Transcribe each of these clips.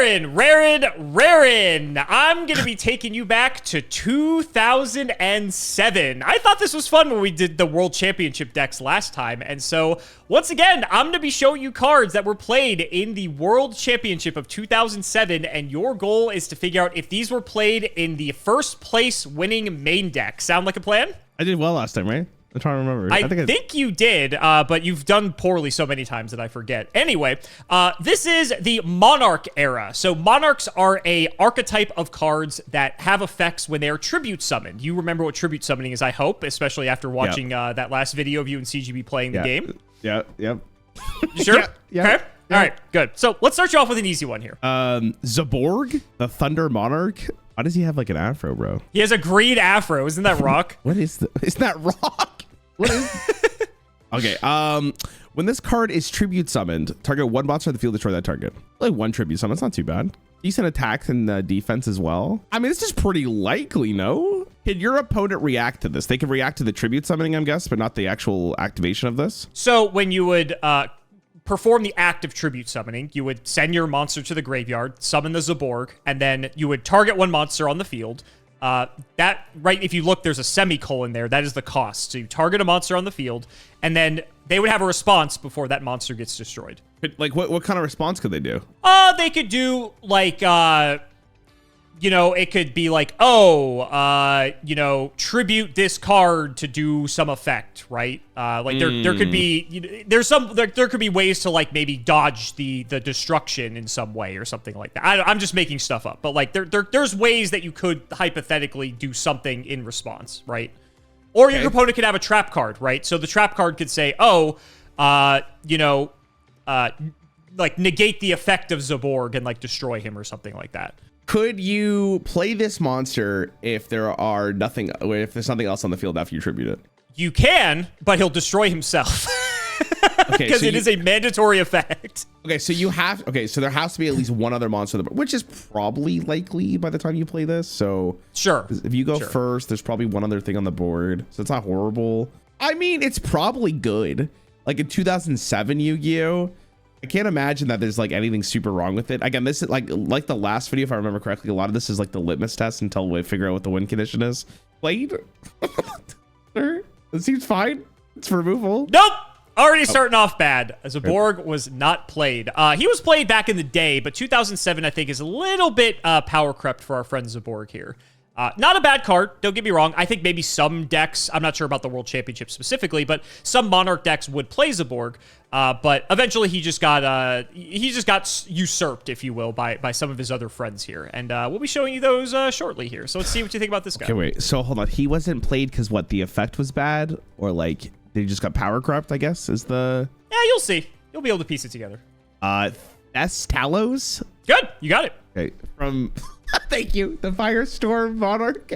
Rarin. I'm going to be taking you back to 2007. I thought this was fun when we did the World Championship decks last time. And so, once again, I'm going to be showing you cards that were played in the World Championship of 2007. And your goal is to figure out if these were played in the first place winning main deck. Sound like a plan? I did well last time, right? I'm trying to remember. I think you did, but you've done poorly so many times that I forget. Anyway, this is the Monarch era. So Monarchs are a archetype of cards that have effects when they are tribute summoned. You remember what tribute summoning is, I hope, especially after watching that last video of you and CGB playing the game. Yeah, yep. You sure? Yeah. Okay. All right, good. So let's start you off with an easy one here. Zaborg, the Thunder Monarch. Why does he have like an afro, bro? He has a green afro. Isn't that rock? What is Isn't that rock? What is Okay, when this card is tribute summoned, target one monster on the field, destroy that target. Like one tribute summon, it's not too bad. Decent attacks and defense as well. I mean, this is pretty likely, no? Can your opponent react to this? They can react to the tribute summoning, I guess, but not the actual activation of this. So when you would perform the act of tribute summoning, you would send your monster to the graveyard, summon the Zaborg, and then you would target one monster on the field. If you look, there's a semicolon there. That is the cost. So you target a monster on the field, and then they would have a response before that monster gets destroyed. Like, what kind of response could they do? They could do, like, it could be like, tribute this card to do some effect, right? There could be, there could be ways to like maybe dodge the destruction in some way or something like that. I'm just making stuff up, but like there's ways that you could hypothetically do something in response, right? Or your opponent could have a trap card, right? So the trap card could say, like negate the effect of Zaborg and like destroy him or something like that. Could you play this monster if there's nothing else on the field after you tribute it? You can, but he'll destroy himself. Because it is a mandatory effect. Okay, so there has to be at least one other monster on the board, which is probably likely by the time you play this. So sure, if you go first, there's probably one other thing on the board, so it's not horrible. I mean, it's probably good. Like in 2007 Yu-Gi-Oh, I can't imagine that there's like anything super wrong with it. Again, this is like the last video, if I remember correctly, a lot of this is like the litmus test until we figure out what the win condition is. Played? Sure. It seems fine. It's for removal. Nope. Already starting off bad. Zaborg was not played. He was played back in the day, but 2007, I think, is a little bit power crept for our friend Zaborg here. Not a bad card, don't get me wrong. I think maybe some decks, I'm not sure about the World Championship specifically, but some Monarch decks would play Zaborg. But eventually he just got usurped, if you will, by some of his other friends here. And we'll be showing you those shortly here. So let's see what you think about this guy. Okay, wait. So hold on. He wasn't played because what? The effect was bad? Or like they just got power corrupt, I guess, is the... Yeah, you'll see. You'll be able to piece it together. Thestalos? Good. You got it. Okay. From... Thank you. The Firestorm Monarch.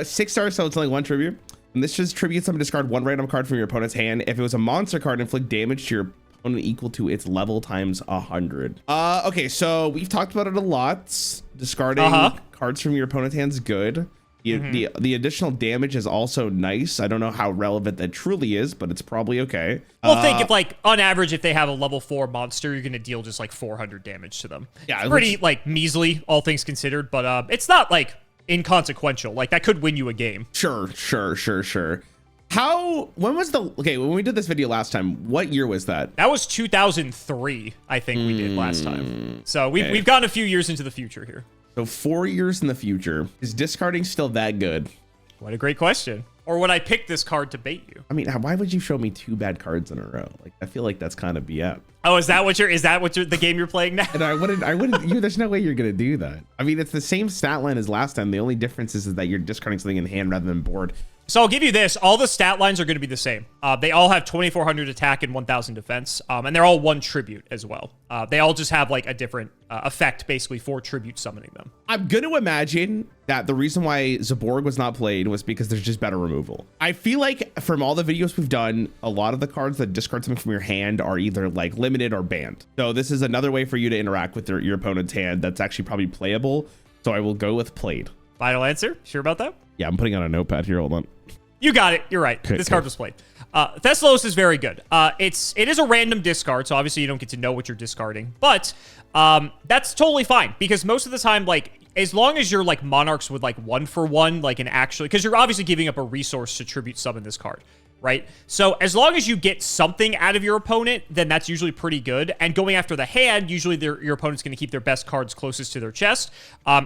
6 stars, so it's only one tribute. And this just tributes them to discard one random card from your opponent's hand. If it was a monster card, inflict damage to your opponent equal to its level times 100. Okay, so we've talked about it a lot. Discarding cards from your opponent's hand is good. The additional damage is also nice. I don't know how relevant that truly is, but it's probably okay. Well, think if like on average, if they have a level 4 monster, you're gonna deal just like 400 damage to them. Yeah, it's pretty like measly, all things considered, but it's not like inconsequential. Like that could win you a game. Sure. When we did this video last time, what year was that? That was 2003, I think we did last time. So we've gotten a few years into the future here. So 4 years in the future. Is discarding still that good? What a great question. Or would I pick this card to bait you? I mean, why would you show me 2 bad cards in a row? Like, I feel like that's kind of BS. Oh, is that the game you're playing now? And I wouldn't, there's no way you're going to do that. I mean, it's the same stat line as last time. The only difference is that you're discarding something in hand rather than board. So I'll give you this. All the stat lines are going to be the same. They all have 2,400 attack and 1,000 defense. And they're all 1 tribute as well. They all just have like a different effect basically for tribute summoning them. I'm going to imagine that the reason why Zaborg was not played was because there's just better removal. I feel like from all the videos we've done, a lot of the cards that discard something from your hand are either like limited or banned. So this is another way for you to interact with your opponent's hand that's actually probably playable. So I will go with played. Final answer? Sure about that? Yeah, I'm putting on a notepad here. Hold on. You got it. You're right. This card was played. Thestalos is very good. It is a random discard, so obviously you don't get to know what you're discarding. But that's totally fine because most of the time, like, as long as you're like Monarchs with like 1-for-1, like an actually, because you're obviously giving up a resource to tribute summon this card, right? So as long as you get something out of your opponent, then that's usually pretty good. And going after the hand, usually your opponent's going to keep their best cards closest to their chest.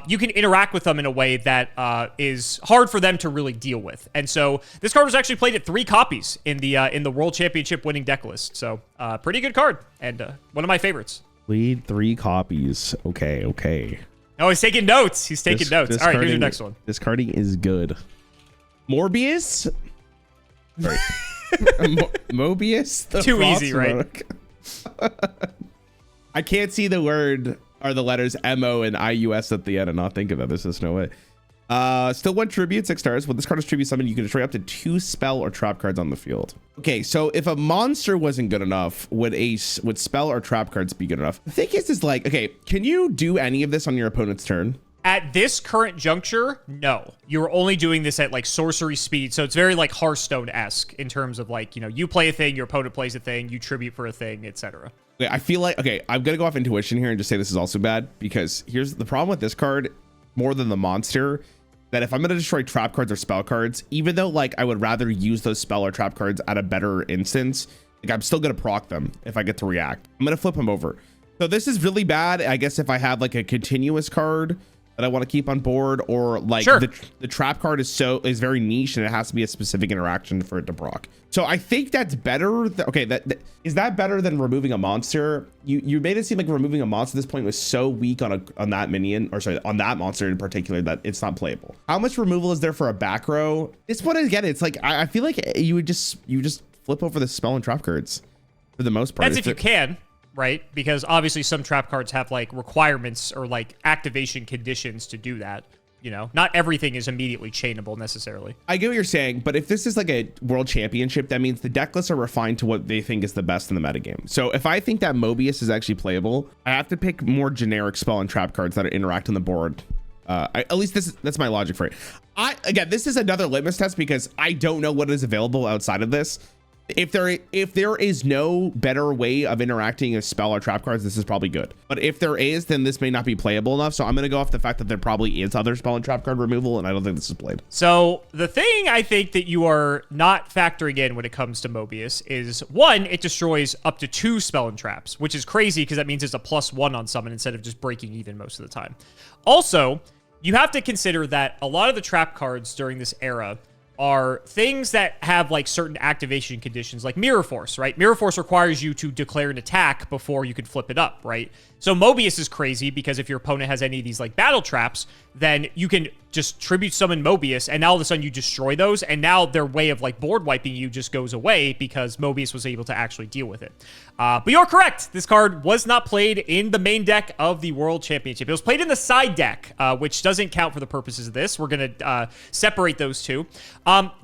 You can interact with them in a way that is hard for them to really deal with. And so this card was actually played at 3 copies in the World Championship winning deck list. So pretty good card and one of my favorites. Lead 3 copies. Okay. Oh, he's taking notes. He's taking notes. All right, here's your next one. Discarding is good. Mobius? Sorry. Mobius? Too easy, right? I can't see the word or the letters MO and IUS at the end and not think of that. There's just no way. Still 1 tribute, 6 stars. When this card is tribute summoned, you can destroy up to 2 spell or trap cards on the field. Okay, so if a monster wasn't good enough, would spell or trap cards be good enough? The thing is like, okay, can you do any of this on your opponent's turn? At this current juncture, no. You're only doing this at like sorcery speed, so it's very like Hearthstone-esque in terms of like, you know, you play a thing, your opponent plays a thing, you tribute for a thing, etc. Okay, I feel like, okay, I'm gonna go off intuition here and just say this is also bad because here's the problem with this card more than the monster. That if I'm going to destroy trap cards or spell cards, even though like I would rather use those spell or trap cards at a better instance, like I'm still going to proc them if I get to react. I'm going to flip them over. So this is really bad. I guess if I have like a continuous card that I want to keep on board, or like the trap card is very niche and it has to be a specific interaction for it to proc. So I think that's better. Okay, is that better than removing a monster? You made it seem like removing a monster at this point was so weak on that minion, or sorry, on that monster in particular, that it's not playable. How much removal is there for a back row? This one, again, it's like I feel like you just flip over the spell and trap cards for the most part. That's if you can. Right? Because obviously some trap cards have like requirements or like activation conditions to do that. You know, not everything is immediately chainable necessarily. I get what you're saying, but if this is like a world championship, that means the deck lists are refined to what they think is the best in the metagame. So if I think that Mobius is actually playable, I have to pick more generic spell and trap cards that interact on the board. At least that's my logic for it. Again, this is another litmus test because I don't know what is available outside of this. If there is no better way of interacting with spell or trap cards, this is probably good. But if there is, then this may not be playable enough. So I'm going to go off the fact that there probably is other spell and trap card removal, and I don't think this is played. So the thing I think that you are not factoring in when it comes to Mobius is, 1, it destroys up to 2 spell and traps, which is crazy because that means it's a +1 on summon instead of just breaking even most of the time. Also, you have to consider that a lot of the trap cards during this era are things that have like certain activation conditions, like Mirror Force, right? Mirror Force requires you to declare an attack before you can flip it up, right? So Mobius is crazy because if your opponent has any of these like battle traps, then you can just tribute summon Mobius, and now all of a sudden you destroy those, and now their way of like board wiping you just goes away because Mobius was able to actually deal with it. But you're correct. This card was not played in the main deck of the World Championship. It was played in the side deck, which doesn't count for the purposes of this. We're going to separate those two.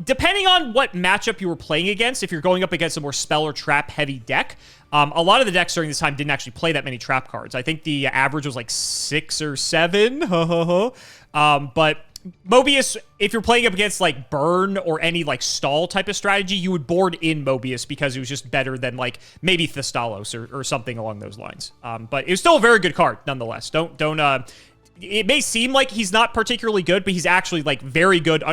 Depending on what matchup you were playing against, if you're going up against a more spell or trap heavy deck, a lot of the decks during this time didn't actually play that many trap cards. I think the average was like 6 or 7. But Mobius, if you're playing up against like burn or any like stall type of strategy, you would board in Mobius because it was just better than like maybe Thestalos or something along those lines. But it was still a very good card nonetheless. It may seem like he's not particularly good, but he's actually like very good.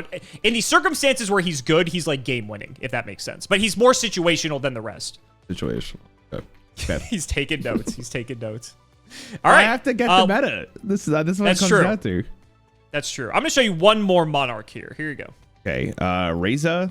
In the circumstances where he's good, he's like game winning, if that makes sense. But he's more situational than the rest. Situational. Okay. He's taking notes. He's taking notes. All right. I have to get the meta. This is what it comes down to. That's true. I'm going to show you one more Monarch here. Here you go. Okay. Raiza.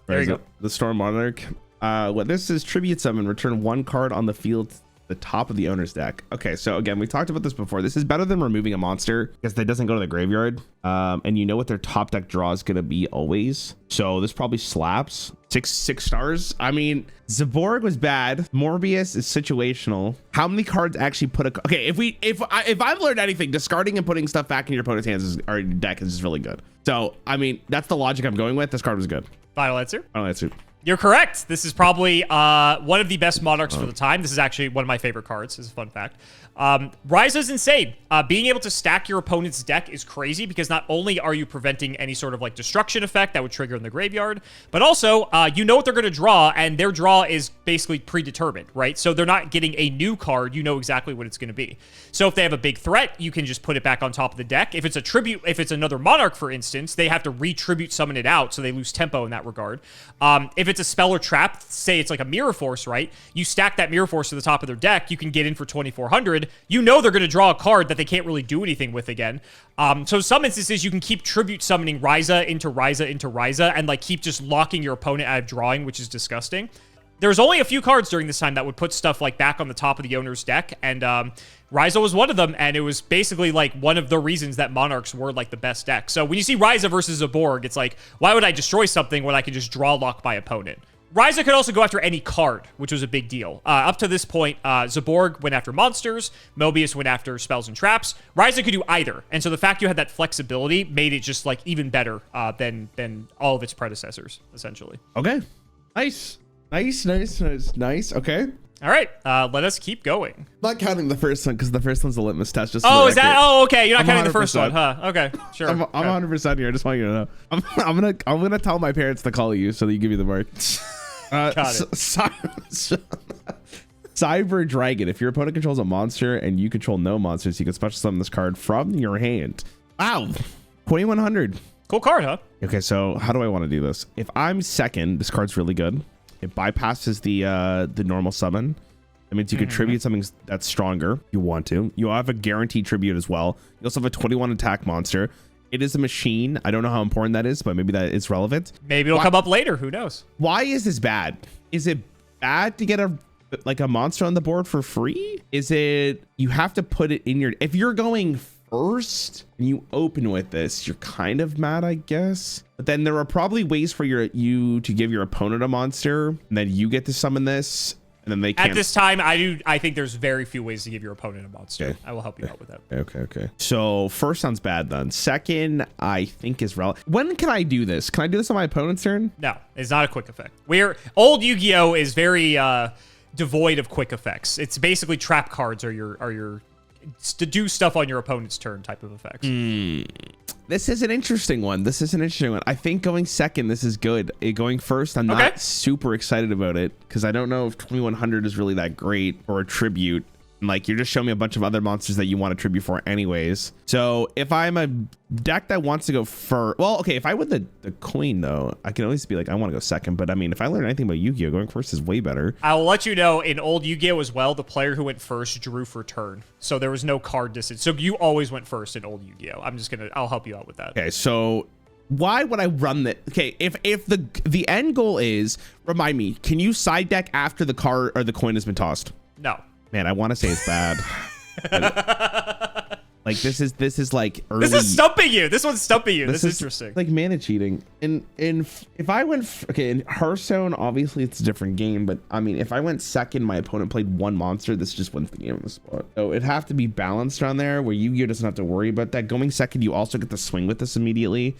There you go. The Storm Monarch. What this is, tribute summon. Return 1 card on the field to the top of the owner's deck. Okay, so again, we talked about this before. This is better than removing a monster because that doesn't go to the graveyard. And you know what their top deck draw is going to be always. So this probably slaps. 6 stars. I mean, Zaborg was bad. Mobius is situational. How many cards actually put a... Okay, if I've learned anything, discarding and putting stuff back in your opponent's hands or your deck is just really good. So, I mean, that's the logic I'm going with. This card was good. Final answer? Final answer. You're correct. This is probably one of the best Monarchs for the time. This is actually one of my favorite cards. This is a fun fact. Raiza is insane. Being able to stack your opponent's deck is crazy because not only are you preventing any sort of like destruction effect that would trigger in the graveyard, but also you know what they're going to draw, and their draw is basically predetermined, right? So they're not getting a new card. You know exactly what it's going to be. So if they have a big threat, you can just put it back on top of the deck. If it's a tribute, if it's another Monarch, for instance, they have to re-tribute summon it out, so they lose tempo in that regard. If it's a spell or trap, say it's like a Mirror Force, right? You stack that Mirror Force to the top of their deck, you can get in for 2,400. You know they're going to draw a card that they can't really do anything with again. So some instances, you can keep tribute summoning Raiza into Raiza into Raiza and like keep just locking your opponent out of drawing, which is disgusting. There's only a few cards during this time that would put stuff like back on the top of the owner's deck, and Raiza was one of them, and it was basically like one of the reasons that Monarchs were like the best deck. So when you see Raiza versus Zaborg, it's like, why would I destroy something when I can just draw lock my opponent? Raiza could also go after any card, which was a big deal. Up to this point, Zaborg went after monsters, Mobius went after spells and traps. Raiza could do either, and so the fact you had that flexibility made it just like even better than all of its predecessors, essentially. Okay, nice. Okay. All right, let us keep going. Not counting the first one because the first one's a litmus test. Just is that? Oh, okay. You're not counting the first one, huh? Okay, sure. I'm 100% here. I just want you to know. I'm gonna tell my parents to call you so that you give me the mark. Got it. Cyber Dragon. If your opponent controls a monster and you control no monsters, you can special summon this card from your hand. Wow, 2,100. Cool card, huh? Okay, so how do I want to do this? If I'm second, this card's really good. It bypasses the normal summon. That means you can tribute something that's stronger if you want to. You have a guaranteed tribute as well. You also have a 21 attack monster. It is a machine. I don't know how important that is, but maybe that is relevant. Maybe it'll come up later. Who knows? Why is this bad? Is it bad to get a monster on the board for free? Is it you have to put it in your... If you're going first and you open with this, you're kind of mad, I guess. But then there are probably ways for you to give your opponent a monster, and then you get to summon this, and then they can't. At this time, I think there's very few ways to give your opponent a monster. Okay. I will help you out with that. Okay. So first sounds bad then. Second, I think is relevant. When can I do this? Can I do this on my opponent's turn? No, it's not a quick effect. Old Yu-Gi-Oh is very devoid of quick effects. It's basically trap cards are your to do stuff on your opponent's turn type of effects. This is an interesting one. I think going second, this is good. Going first, I'm not super excited about it because I don't know if 2,100 is really that great for a tribute. And like, you're just showing me a bunch of other monsters that you want to tribute for anyways. So if I'm a deck that wants to go first, well, okay, if I win the coin though, I can always be like, I want to go second. But I mean, if I learn anything about Yu-Gi-Oh, going first is way better. I will let you know, in old Yu-Gi-Oh as well, the player who went first drew for turn. So there was no card distance. So you always went first in old Yu-Gi-Oh. I'll help you out with that. Okay, so why would I run that? Okay, if the end goal is, remind me, can you side deck after the card or the coin has been tossed? No. Man, I want to say it's bad. Like this is like early. This is stumping you. This one's stumping you. This is interesting. Like mana cheating. And if I went in Hearthstone, obviously it's a different game. But I mean, if I went second, my opponent played one monster. This just wins the game on the spot. So it'd have to be balanced on there, where Yu-Gi-Oh doesn't have to worry about that. Going second, you also get to swing with this immediately.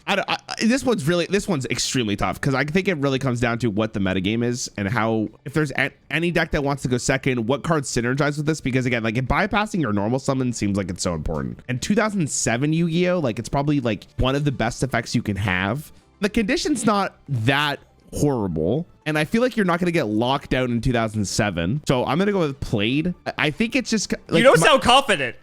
This one's extremely tough because I think it really comes down to what the metagame is and how, if there's any deck that wants to go second, what cards synergize with this. Because again, like bypassing your normal summon seems like it's so important. And 2007 Yu-Gi-Oh, like it's probably like one of the best effects you can have. The condition's not that horrible, and I feel like you're not going to get locked out in 2007. So I'm going to go with played. I think it's just like, you don't sound confident.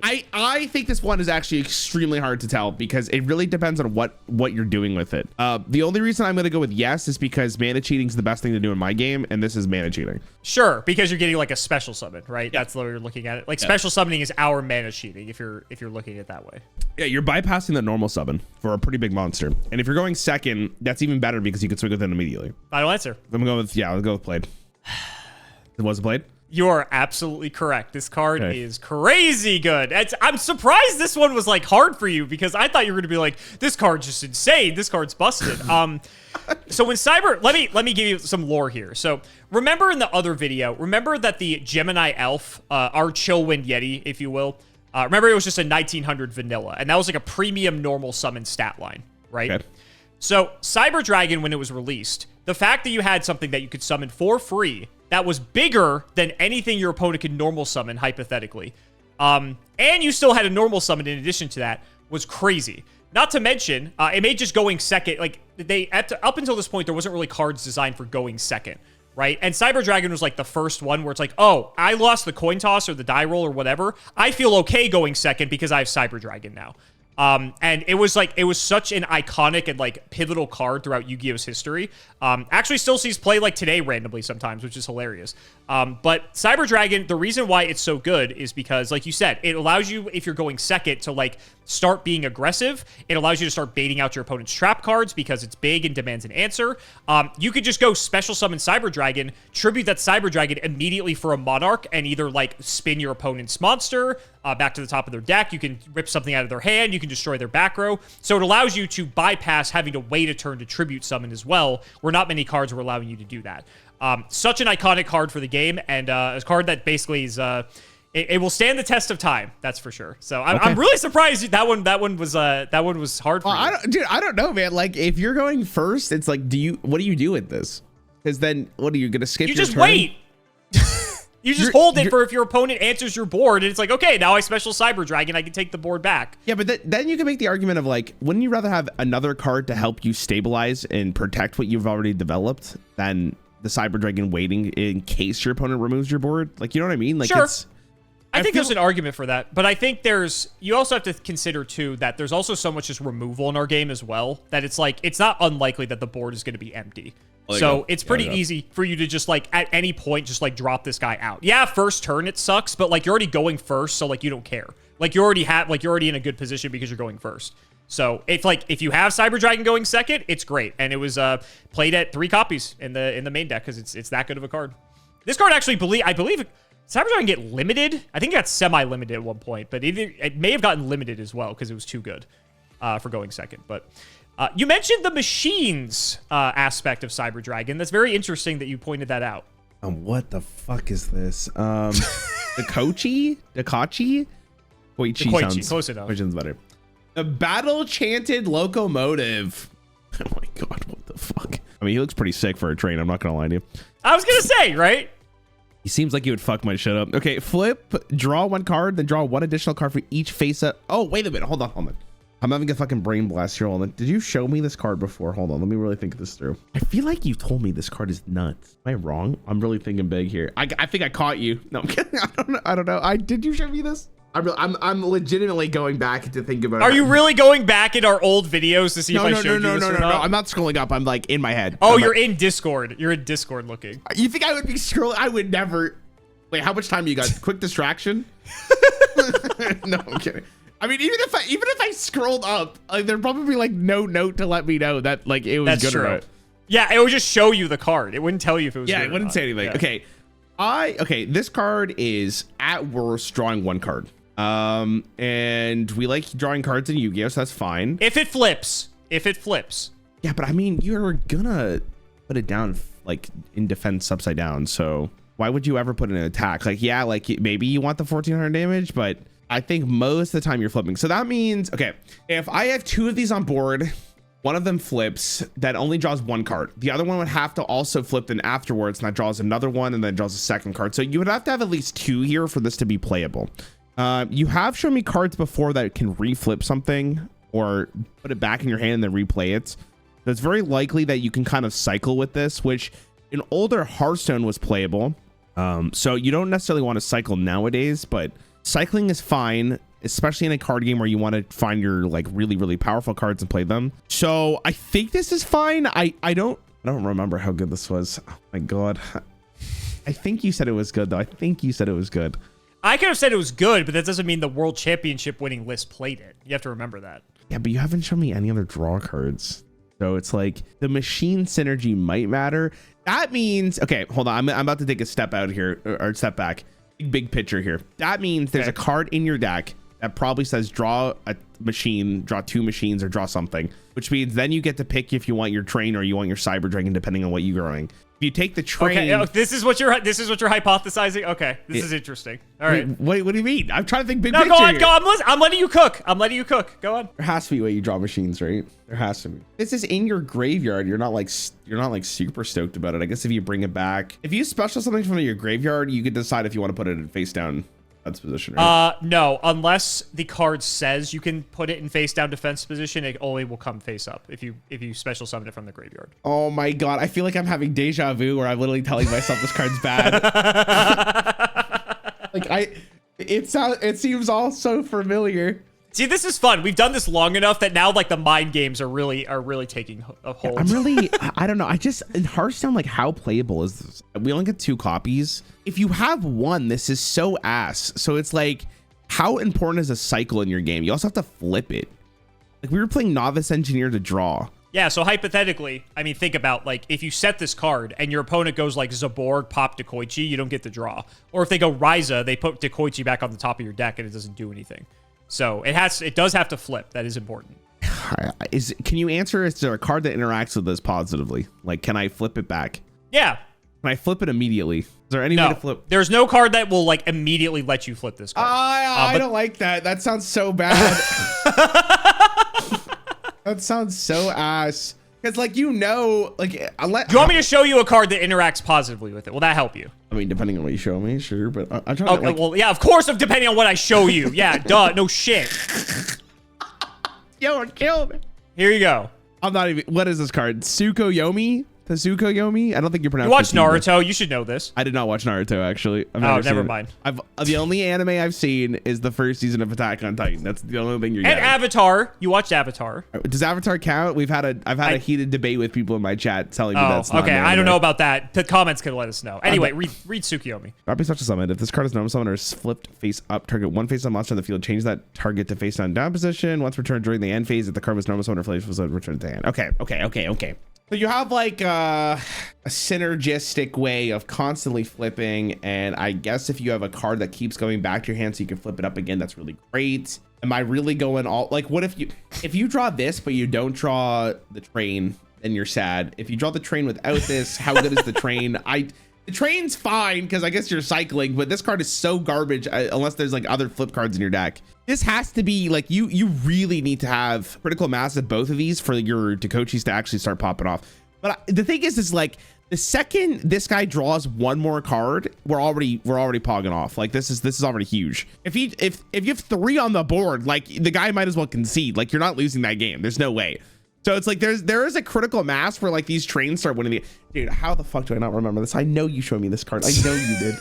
I think this one is actually extremely hard to tell because it really depends on what you're doing with it. The only reason I'm going to go with yes is because mana cheating is the best thing to do in my game, and this is mana cheating. Sure, because you're getting like a special summon, right? Yeah. That's the way you're looking at it. Like special summoning is our mana cheating if you're looking at it that way. Yeah, you're bypassing the normal summon for a pretty big monster, and if you're going second, that's even better because you can swing with it immediately. Final answer. I'm going with, I'll go with played. Was it played? You are absolutely correct. This card is crazy good. I'm surprised this one was like hard for you because I thought you were going to be like, this card's just insane. This card's busted. So when Cyber, let me give you some lore here. So remember in the other video, remember that the Gemini Elf, our Chillwind Yeti, if you will, remember it was just a 1900 vanilla, and that was like a premium normal summon stat line, right? Okay. So Cyber Dragon, when it was released, the fact that you had something that you could summon for free that was bigger than anything your opponent could normal summon, hypothetically, and you still had a normal summon in addition to that, was crazy. Not to mention, it made just going second, like, up until this point, there wasn't really cards designed for going second, right? And Cyber Dragon was like the first one where it's like, oh, I lost the coin toss or the die roll or whatever. I feel okay going second because I have Cyber Dragon now. And it was such an iconic and like pivotal card throughout Yu-Gi-Oh's history. Actually still sees play like today randomly sometimes, which is hilarious. But Cyber Dragon, the reason why it's so good is because, like you said, it allows you, if you're going second, to like start being aggressive. It allows you to start baiting out your opponent's trap cards because it's big and demands an answer. You could just go special summon Cyber Dragon, tribute that Cyber Dragon immediately for a Monarch, and either like spin your opponent's monster back to the top of their deck. You can rip something out of their hand. You can destroy their back row. So it allows you to bypass having to wait a turn to tribute summon as well, where not many cards were allowing you to do that. Such an iconic card for the game, and a card that basically is it will stand the test of time. That's for sure. So I'm really surprised that one was hard for you. I don't know, man. Like, if you're going first, it's like, what do you do with this? Because then what are you gonna skip? You your just turn? wait. You just hold it for if your opponent answers your board, and it's like, okay, now I special Cyber Dragon, I can take the board back. Yeah, but then you can make the argument of like, wouldn't you rather have another card to help you stabilize and protect what you've already developed than the Cyber Dragon waiting in case your opponent removes your board? Like, you know what I mean? Like, sure. I think there's an argument for that, but I think you also have to consider too that there's also so much just removal in our game as well that it's like, it's not unlikely that the board is going to be empty. So it's pretty easy for you to just like at any point just like drop this guy out. Yeah, first turn it sucks, but like you're already going first, so like you don't care. Like you're already in a good position because you're going first. So it's like if you have Cyber Dragon going second, it's great, and it was played at 3 copies in the main deck because it's that good of a card. This card actually I believe Cyber Dragon get limited. I think it got semi-limited at one point, but it may have gotten limited as well because it was too good for going second. But you mentioned the machines aspect of Cyber Dragon. That's very interesting that you pointed that out. What the fuck is this? Dekoichi? Dekoichi, close enough. Which one's better? The Battle Chanted Locomotive. Oh my god, what the fuck? I mean, he looks pretty sick for a train. I'm not gonna lie to you. I was gonna say, right? He seems like he would fuck my shit up. Okay, flip, draw 1 card, then draw 1 additional card for each face up. Oh, wait a minute. Hold on. I'm having a fucking brain blast here. Hold on. Did you show me this card before? Hold on. Let me really think this through. I feel like you told me this card is nuts. Am I wrong? I'm really thinking big here. I think I caught you. No, I'm kidding. I don't know. Did you show me this? I'm legitimately going back to think about it. Are you really going back in our old videos to see if I showed you this or not? No. I'm not scrolling up. I'm like in my head. Oh, you're in Discord. You're in Discord looking. You think I would be scrolling? I would never. Wait, how much time you got? Quick distraction? No, I'm kidding. I mean, even if I scrolled up, like, there'd probably be like no note to let me know that like it was That's good true. or not. Yeah, it would just show you the card. It wouldn't tell you if it was good it wouldn't say anything. Yeah. Okay. This card is at worst drawing 1 card. And we like drawing cards in Yu-Gi-Oh, so that's fine. If it flips. Yeah, but I mean, you're gonna put it down like in defense upside down, so why would you ever put it in attack? Like, yeah, like maybe you want the 1400 damage, but I think most of the time you're flipping. So that means, okay, if I have 2 of these on board, one of them flips, that only draws 1 card. The other one would have to also flip then afterwards, and that draws another one, and then draws a second card. So you would have to have at least 2 here for this to be playable. You have shown me cards before that can reflip something or put it back in your hand and then replay it. So it's very likely that you can kind of cycle with this, which in older Hearthstone was playable. So you don't necessarily want to cycle nowadays, but cycling is fine, especially in a card game where you want to find your like really powerful cards and play them. So I think this is fine. I don't remember how good this was. Oh my god. I think you said it was good though. I think you said it was good. I could have said it was good, but that doesn't mean the world championship winning list played it. You have to remember that. Yeah, but you haven't shown me any other draw cards. So it's like the machine synergy might matter. That means, okay, hold on. I'm about to take a step out here or step back. Big picture here. That means there's a card in your deck that probably says draw a machine, draw 2 machines, or draw something, which means then you get to pick if you want your train or you want your Cyber Dragon, depending on what you're growing. If you take the train. Okay, this is what you're hypothesizing. Okay, this is interesting. All right. Wait, what do you mean? I'm trying to think big no, picture. Go on. I'm letting you cook. Go on. There has to be a way you draw machines, right? There has to be. This is in your graveyard. You're not like super stoked about it. I guess if you bring it back, if you special something from your graveyard, you could decide if you want to put it in face down defense position, right? No, unless the card says you can put it in face down defense position, it only will come face up if you special summon it from the graveyard. Oh my god, I feel like I'm having deja vu where I'm literally telling myself this card's bad. Like it seems all so familiar. See, this is fun. We've done this long enough that now like the mind games are really taking a hold. I don't know. In Hearthstone, like how playable is this? We only get 2 copies. If you have one, this is so ass. So it's like, how important is a cycle in your game? You also have to flip it. Like we were playing Novice Engineer to draw. Yeah, so hypothetically, I mean, think about like if you set this card and your opponent goes like Zaborg, pop Dekoichi, you don't get the draw. Or if they go Raiza, they put Dekoichi back on the top of your deck and it doesn't do anything. So it does have to flip. That is important. Can you answer? Is there a card that interacts with this positively? Like, can I flip it back? Yeah. Can I flip it immediately? Is there any way to flip? There's no card that will like immediately let you flip this card. I don't like that. That sounds so bad. That sounds so ass. Because like do you want me to show you a card that interacts positively with it? Will that help you? I mean, depending on what you show me, sure. But I'm trying to well, yeah, of course, depending on what I show you. Yeah, duh, no shit. Yo, kill me. Here you go. I'm not even. What is this card? Tsukuyomi? Tsukuyomi? I don't think you pronounce it. You watch Naruto. You should know this. I did not watch Naruto, actually. Never mind. The only anime I've seen is the first season of Attack on Titan. That's the only thing you're getting. And Avatar. You watched Avatar. Does Avatar count? I've had a heated debate with people in my chat telling me that's not okay. I don't know about that. The comments can let us know. Anyway, read Tsukuyomi. Drop a special summon. If this card is normal summon or is flipped face up, target one face down monster on the field. Change that target to face down position. Once returned during the end phase, if the card was normal summon or flash was returned to hand. Okay. So you have like a synergistic way of constantly flipping, and I guess if you have a card that keeps going back to your hand so you can flip it up again, that's really great. Am I really going all like, what if you draw this but you don't draw the train, then you're sad. If you draw the train without this, how good is the train? The train's fine because I guess you're cycling, but this card is so garbage unless there's like other flip cards in your deck. This has to be like, you really need to have critical mass of both of these for your Dekoichis to actually start popping off. But the thing is like the second this guy draws one more card, we're already pogging off. Like this is already huge. If you have 3 on the board, like the guy might as well concede. Like you're not losing that game. There's no way. So it's like there is a critical mass where like these trains start winning. Dude, how the fuck do I not remember this? I know you showed me this card. I know you did.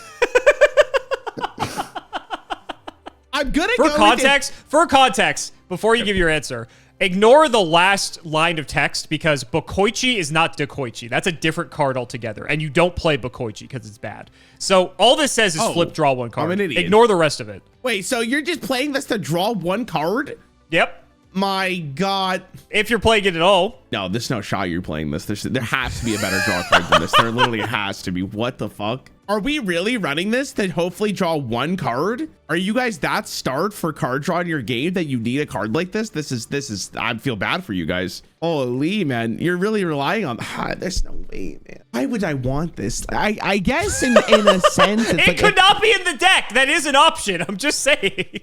I'm good at For context, before you give your answer, ignore the last line of text because Bokoichi is not Dekoichi. That's a different card altogether, and you don't play Bokoichi because it's bad. So all this says is flip, draw one card. I'm an idiot. Ignore the rest of it. Wait, so you're just playing this to draw one card? Yep. My God. If you're playing it at all. No, there's no shot you're playing this. There has to be a better draw card than this. There literally has to be. What the fuck? Are we really running this to hopefully draw one card? Are you guys that starved for card draw in your game that you need a card like this? This is, I feel bad for you guys. Holy man, you're really relying on, there's no way, man. Why would I want this? I guess in a sense. It's it could not be in the deck. That is an option. I'm just saying.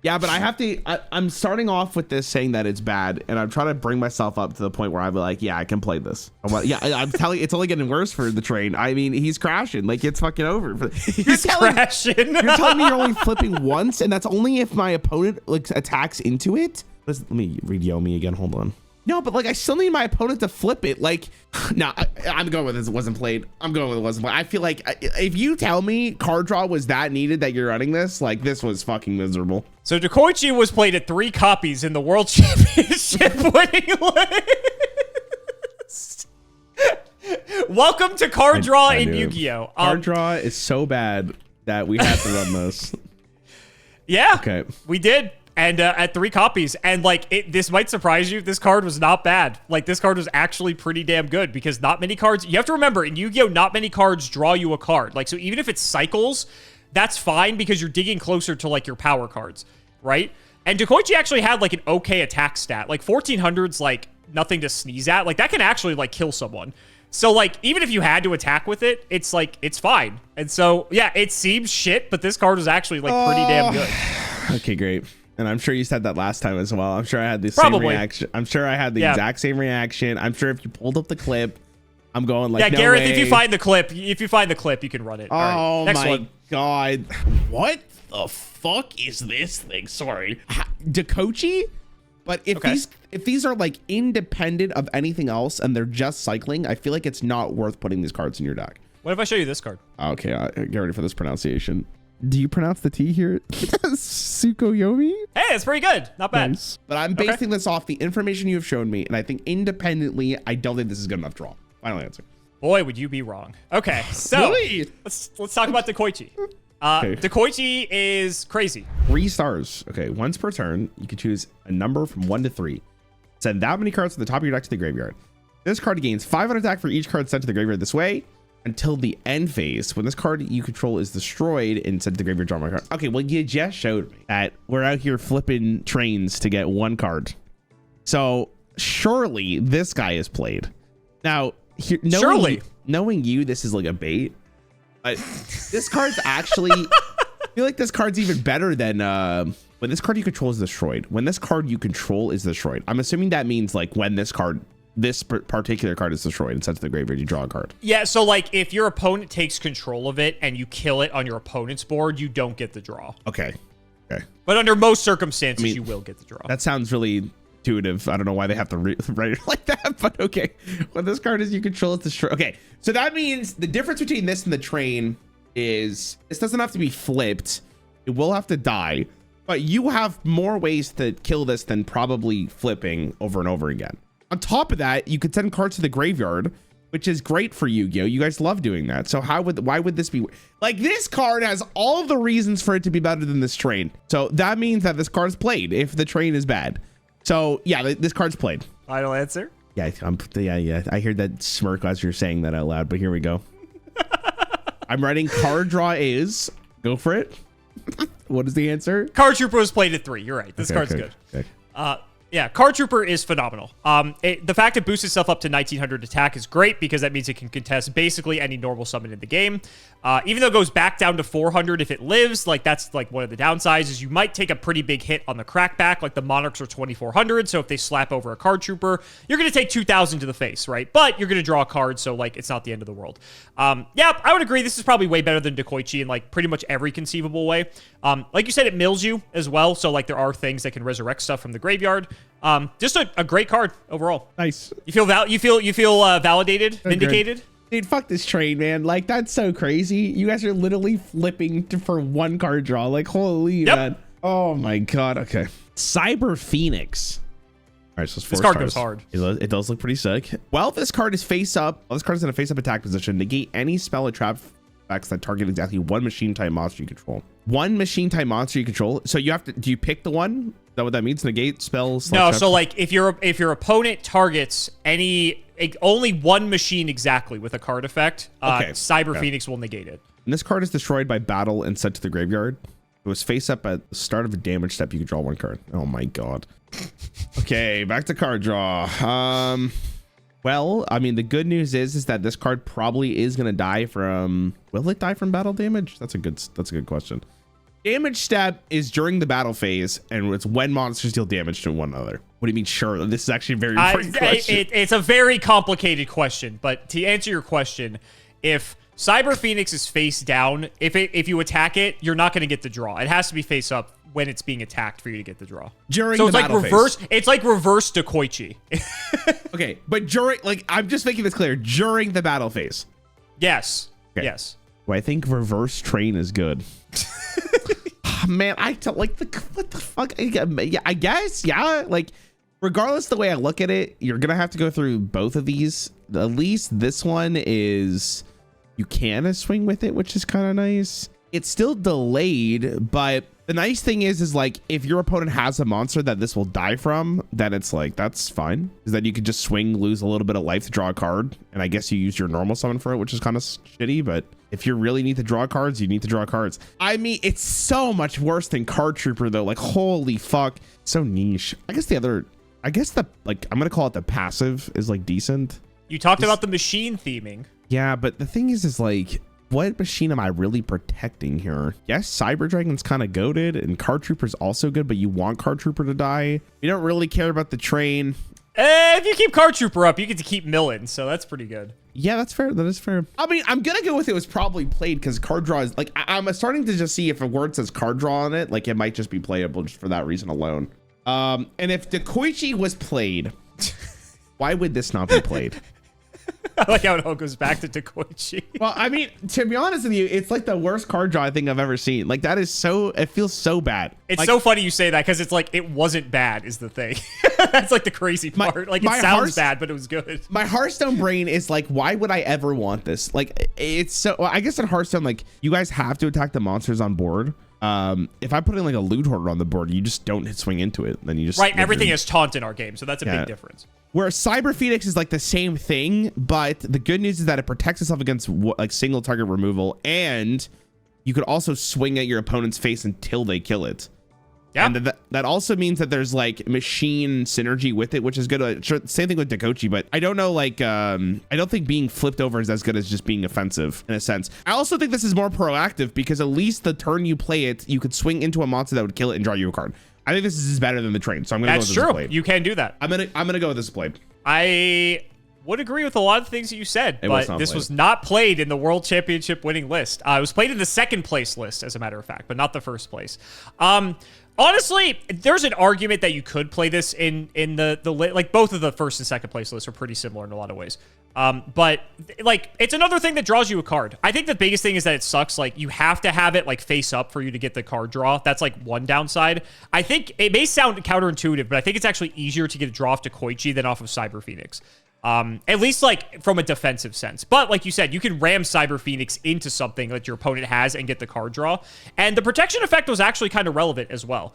Yeah, but I have to, I'm starting off with this saying that it's bad, and I'm trying to bring myself up to the point where I'm like, yeah, I can play this. I'm telling you, it's only getting worse for the train. I mean, he's crashing. Like, it's fucking over. He's crashing. You're telling me you're only flipping once, and that's only if my opponent like attacks into it? Let me read Yomi again. Hold on. No, but like I still need my opponent to flip it. Like, no, I'm going with this. It wasn't played. I'm going with it wasn't played. I feel like if you tell me card draw was that needed that you're running this, like this was fucking miserable. So Dekoichi was played at 3 copies in the World Championship winning list. Welcome to card draw in Yu-Gi-Oh. Card draw is so bad that we have to run this. Yeah, okay, we did. And at 3 copies, and like this might surprise you, this card was not bad. Like this card was actually pretty damn good because not many cards. You have to remember in Yu-Gi-Oh, not many cards draw you a card. Like so, even if it's cycles, that's fine because you're digging closer to like your power cards, right? And Dekoichi actually had like an okay attack stat. Like 1400's like nothing to sneeze at. Like that can actually like kill someone. So like, even if you had to attack with it, it's like, it's fine. And so, yeah, it seems shit, but this card was actually like pretty damn good. Okay, great. And I'm sure you said that last time as well. I'm sure I had the same reaction. I'm sure I had the exact same reaction. I'm sure if you pulled up the clip, I'm going like, yeah, no Gareth, way. if you find the clip, you can run it. Oh, all right, next my one. God. What the fuck is this thing? Sorry. Dekoichi? But if these are like independent of anything else and they're just cycling, I feel like it's not worth putting these cards in your deck. What if I show you this card? Okay, get ready for this pronunciation. Do you pronounce the T here? Tsukuyomi? Hey, it's pretty good. Not bad. Nice. But I'm basing this off the information you have shown me, and I think independently, I don't think this is good enough draw. Final answer. Boy, would you be wrong. Okay, so really? let's talk about Dekoichi. Okay. Dekoichi is crazy. 3 stars. Okay, once per turn, you can choose a number from 1 to 3. Send that many cards from the top of your deck to the graveyard. This card gains 5 on attack for each card sent to the graveyard this way until the end phase. When this card you control is destroyed and sent to the graveyard, draw my card. Okay, well, you just showed me that we're out here flipping trains to get 1 card. So surely this guy is played. Now, here, knowing you, this is like a bait. But this card's actually, I feel like this card's even better than when this card you control is destroyed. When this card you control is destroyed. I'm assuming that means like when this particular card is destroyed and sent to the graveyard, you draw a card. Yeah, so like if your opponent takes control of it and you kill it on your opponent's board, you don't get the draw. Okay. Okay. But under most circumstances, you will get the draw. That sounds really intuitive. I don't know why they have to write it like that, but okay. When this card is you control, it's destroyed. Okay, so that means the difference between this and the train is this doesn't have to be flipped. It will have to die, but you have more ways to kill this than probably flipping over and over again. On top of that, you could send cards to the graveyard, which is great for Yu-Gi-Oh! You guys love doing that. So why would this be like, this card has all the reasons for it to be better than this train. So that means that this card's played if the train is bad. So yeah, this card's played. Final answer? Yeah, yeah. I heard that smirk as you're saying that out loud, but here we go. I'm writing card draw is. Go for it. What is the answer? Card Trooper was played at 3. You're right. This card's good. Okay. Yeah, Card Trooper is phenomenal. The fact it boosts itself up to 1900 attack is great because that means it can contest basically any normal summon in the game. Even though it goes back down to 400 if it lives, like that's like one of the downsides is you might take a pretty big hit on the crackback, like the Monarchs are 2400, so if they slap over a Card Trooper, you're going to take 2000 to the face, right? But you're going to draw a card, so like it's not the end of the world. Yeah, I would agree this is probably way better than Dekoichi in like pretty much every conceivable way. Like you said, it mills you as well, so like there are things that can resurrect stuff from the graveyard. Just a great card overall. Nice. You feel validated, vindicated? Dude, fuck this train, man. Like, that's so crazy. You guys are literally flipping for 1 card draw. Like, holy man. Oh my god. Okay. Cyber Phoenix. All right, so it's 4 this card stars. goes hard. It does look pretty sick. Well, if this card is face up, this card is in a face up attack position. Negate any spell or trap effects that target exactly 1 machine type monster you control. 1 machine type monster you control. So you have to, do you pick the one? Is that what that means? Negate spells? No, so like if your opponent targets only 1 machine exactly with a card effect, Cyber Phoenix will negate it. And this card is destroyed by battle and sent to the graveyard. It was face up at the start of a damage step. You can draw 1 card. Oh my god. Okay, back to card draw. Well, I mean, the good news is that this card probably is going to die from... Will it die from battle damage? That's a good question. Damage step is during the battle phase, and it's when monsters deal damage to one another. What do you mean, sure? This is actually a very important question. It's a very complicated question, but to answer your question, if Cyber Phoenix is face down, if you attack it, you're not going to get the draw. It has to be face up when it's being attacked for you to get the draw. During the battle phase. It's like reverse Dekoichi. Okay, but during, like, I'm just making this clear. During the battle phase. Yes. Okay. Yes. Well, I think reverse train is good. Man, I don't like what the fuck. Yeah, I guess, yeah. Like, regardless of the way I look at it, you're gonna have to go through both of these. At least this one is you can swing with it, which is kind of nice. It's still delayed, but the nice thing is like if your opponent has a monster that this will die from, then it's like that's fine. Is that you can just swing, lose a little bit of life to draw a card, and I guess you use your normal summon for it, which is kind of shitty. But if you really need to draw cards, you need to draw cards. I mean, it's so much worse than Card Trooper though. Like, holy fuck, so niche. I guess I'm gonna call it the passive is like decent. You talked about the machine theming. Yeah, but the thing is like, what machine am I really protecting here? Yes, Cyber Dragon's kind of goated, and Card Trooper's also good, but you want Card Trooper to die. You don't really care about the train. If you keep Card Trooper up, you get to keep milling, so that's pretty good. Yeah, that's fair. That is fair. I mean, I'm gonna go with it was probably played because card draw is like, I'm starting to just see if a word says card draw on it, like it might just be playable just for that reason alone. And if Dekoichi was played, why would this not be played? I like how it all goes back to Dekoichi. Well, I mean, to be honest with you, it's like the worst card draw I think I've ever seen. Like that is so, it feels so bad. It's like, so funny you say that because it's like, it wasn't bad is the thing. That's like the crazy part. Like it sounds bad, but it was good. My Hearthstone brain is like, why would I ever want this? Like it's so, well, I guess in Hearthstone, like you guys have to attack the monsters on board. If I put in like a loot hoarder on the board, you just don't swing into it. Then you just everything is taunt in our game, so that's a big difference. Whereas Cyber Phoenix is like the same thing, but the good news is that it protects itself against like single target removal, and you could also swing at your opponent's face until they kill it. Yeah, and that also means that there's like machine synergy with it, which is good. Sure, same thing with Dekoichi, but I don't know, like I don't think being flipped over is as good as just being offensive in a sense. I also think this is more proactive because at least the turn you play it, you could swing into a monster that would kill it and draw you a card. I think this is better than the train, so I'm gonna go with this play. You can do that. I'm gonna go with this play. I would agree with a lot of things that you said, but this was not played in the World Championship winning list. It was played in the second place list, as a matter of fact, but not the first place. Honestly, there's an argument that you could play this in the like both of the first and second place lists are pretty similar in a lot of ways. But like it's another thing that draws you a card. I think the biggest thing is that it sucks. Like you have to have it like face up for you to get the card draw. That's like one downside. I think it may sound counterintuitive, but I think it's actually easier to get a draw off Dekoichi than off of Cyber Phoenix. At least like from a defensive sense. But like you said, you can ram Cyber Phoenix into something that your opponent has and get the card draw. And the protection effect was actually kind of relevant as well.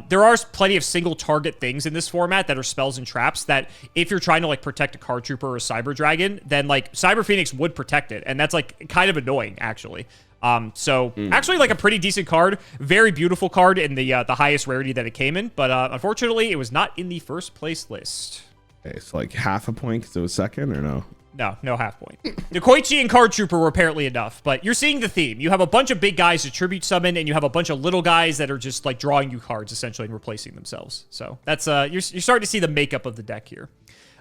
There are plenty of single target things in this format that are spells and traps that if you're trying to like protect a card trooper or a cyber dragon, then like Cyber Phoenix would protect it. And that's like kind of annoying actually. Actually like a pretty decent card, very beautiful card in the highest rarity that it came in. But unfortunately it was not in the first place list. Okay, so like half a point because it was second or no? No half point. Dekoichi and Card Trooper were apparently enough, but you're seeing the theme. You have a bunch of big guys to tribute summon, and you have a bunch of little guys that are just like drawing you cards essentially and replacing themselves. So that's you're starting to see the makeup of the deck here.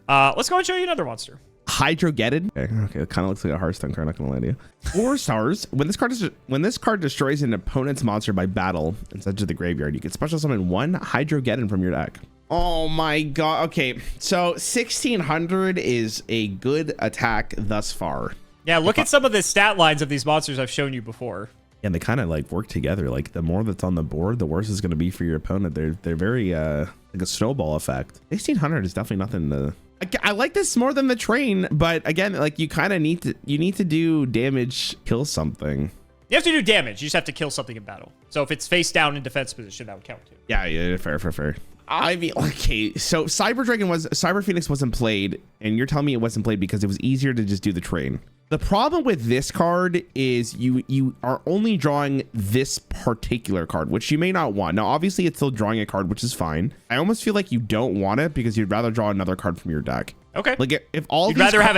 Let's go and show you another monster. Hydrogeddon. Okay, it kind of looks like a Hearthstone card, not gonna lie to you. 4 stars. When this card destroys an opponent's monster by battle and sends it to the graveyard, you can special summon 1 Hydrogeddon from your deck. Oh my god. Okay, so 1600 is a good attack thus far. Yeah, look at some of the stat lines of these monsters I've shown you before. And they kind of like work together. Like the more that's on the board, the worse it's going to be for your opponent. They're very like a snowball effect. 1600 is definitely nothing to... I like this more than the train, but again, like you kind of need to do damage, kill something. You have to do damage. You just have to kill something in battle. So if it's face down in defense position, that would count too. Yeah, fair. I mean, okay, so Cyber Phoenix wasn't played, and you're telling me it wasn't played because it was easier to just do the train. The problem with this card is you are only drawing this particular card, which you may not want. Now, obviously, it's still drawing a card, which is fine. I almost feel like you don't want it because you'd rather draw another card from your deck. Okay. Like if all you'd rather have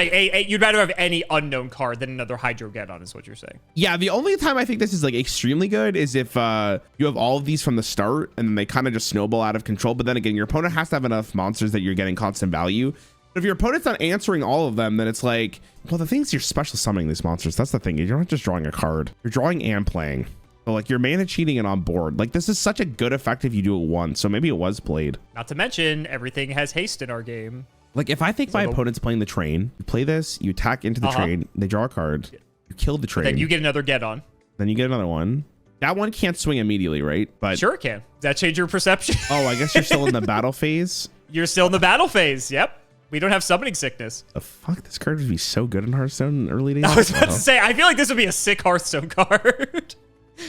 you'd rather have any unknown card than another Hydrogeddon is what you're saying. Yeah, the only time I think this is like extremely good is if you have all of these from the start and then they kind of just snowball out of control. But then again, your opponent has to have enough monsters that you're getting constant value. But if your opponent's not answering all of them, then it's like, well, the thing is you're special summoning these monsters. That's the thing. You're not just drawing a card. You're drawing and playing. So like you're mana cheating and on board. Like this is such a good effect if you do it once. So maybe it was played. Not to mention everything has haste in our game. Like if I think my opponent's playing the train, you play this, you attack into the train, they draw a card, you kill the train. Then you get another Geddon. Then you get another one. That one can't swing immediately, right? But sure it can. Does that change your perception? Oh, I guess you're still in the battle phase. You're still in the battle phase. Yep. We don't have summoning sickness. The fuck? This card would be so good in Hearthstone in early days. I was about to say, I feel like this would be a sick Hearthstone card.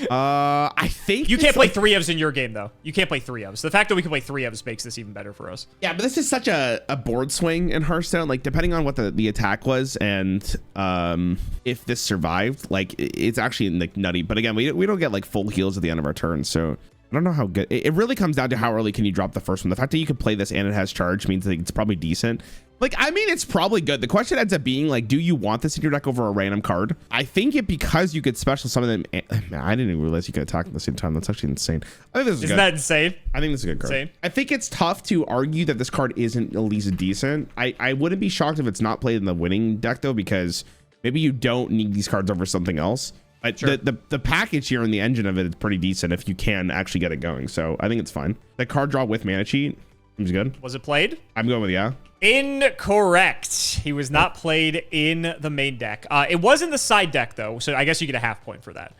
I think you can't play 3 ofs in your game though. You can't play 3 ofs. The fact that we can play 3 ofs makes this even better for us. Yeah, but this is such a board swing in Hearthstone. Like depending on what the attack was and if this survived, like it's actually like nutty. But again, we don't get like full heals at the end of our turn, so I don't know how good. It really comes down to how early can you drop the first one. The fact that you can play this and it has charge means that it's probably decent. Like, I mean, it's probably good. The question ends up being like, do you want this in your deck over a random card? I think it because you could special summon them. Man, I didn't even realize you could attack at the same time. That's actually insane. I think this is Isn't that insane? I think this is a good card. Insane. I think it's tough to argue that this card isn't at least decent. I wouldn't be shocked if it's not played in the winning deck though, because maybe you don't need these cards over something else. But sure. the package here and the engine of it is pretty decent if you can actually get it going. So I think it's fine. The card draw with mana cheat seems good. Was it played? I'm going with yeah. Incorrect. He was not played in the main deck. It was in the side deck, though, so I guess you get a half point for that.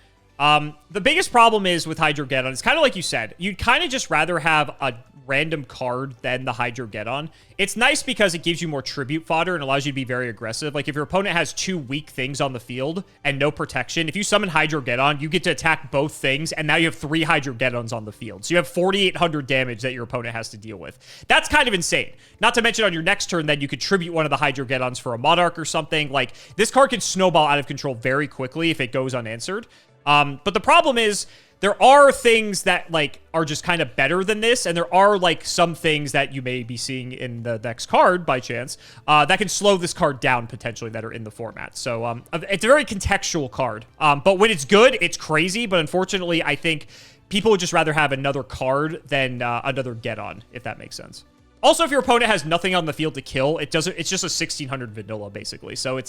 The biggest problem is with Hydrogeddon, it's kind of like you said. You'd kind of just rather have a random card than the Hydrogeddon. It's nice because it gives you more tribute fodder and allows you to be very aggressive. Like if your opponent has 2 weak things on the field and no protection, if you summon Hydrogeddon, you get to attack both things, and now you have 3 Hydrogeddons on the field. So you have 4,800 damage that your opponent has to deal with. That's kind of insane. Not to mention on your next turn, then you could tribute one of the Hydrogeddons for a Monarch or something. Like this card can snowball out of control very quickly if it goes unanswered. But the problem is there are things that like are just kind of better than this, and there are like some things that you may be seeing in the next card by chance that can slow this card down potentially that are in the format. So it's a very contextual card. But when it's good, it's crazy. But unfortunately, I think people would just rather have another card than another Geddon, if that makes sense. Also, if your opponent has nothing on the field to kill, it's just a 1600 vanilla basically. So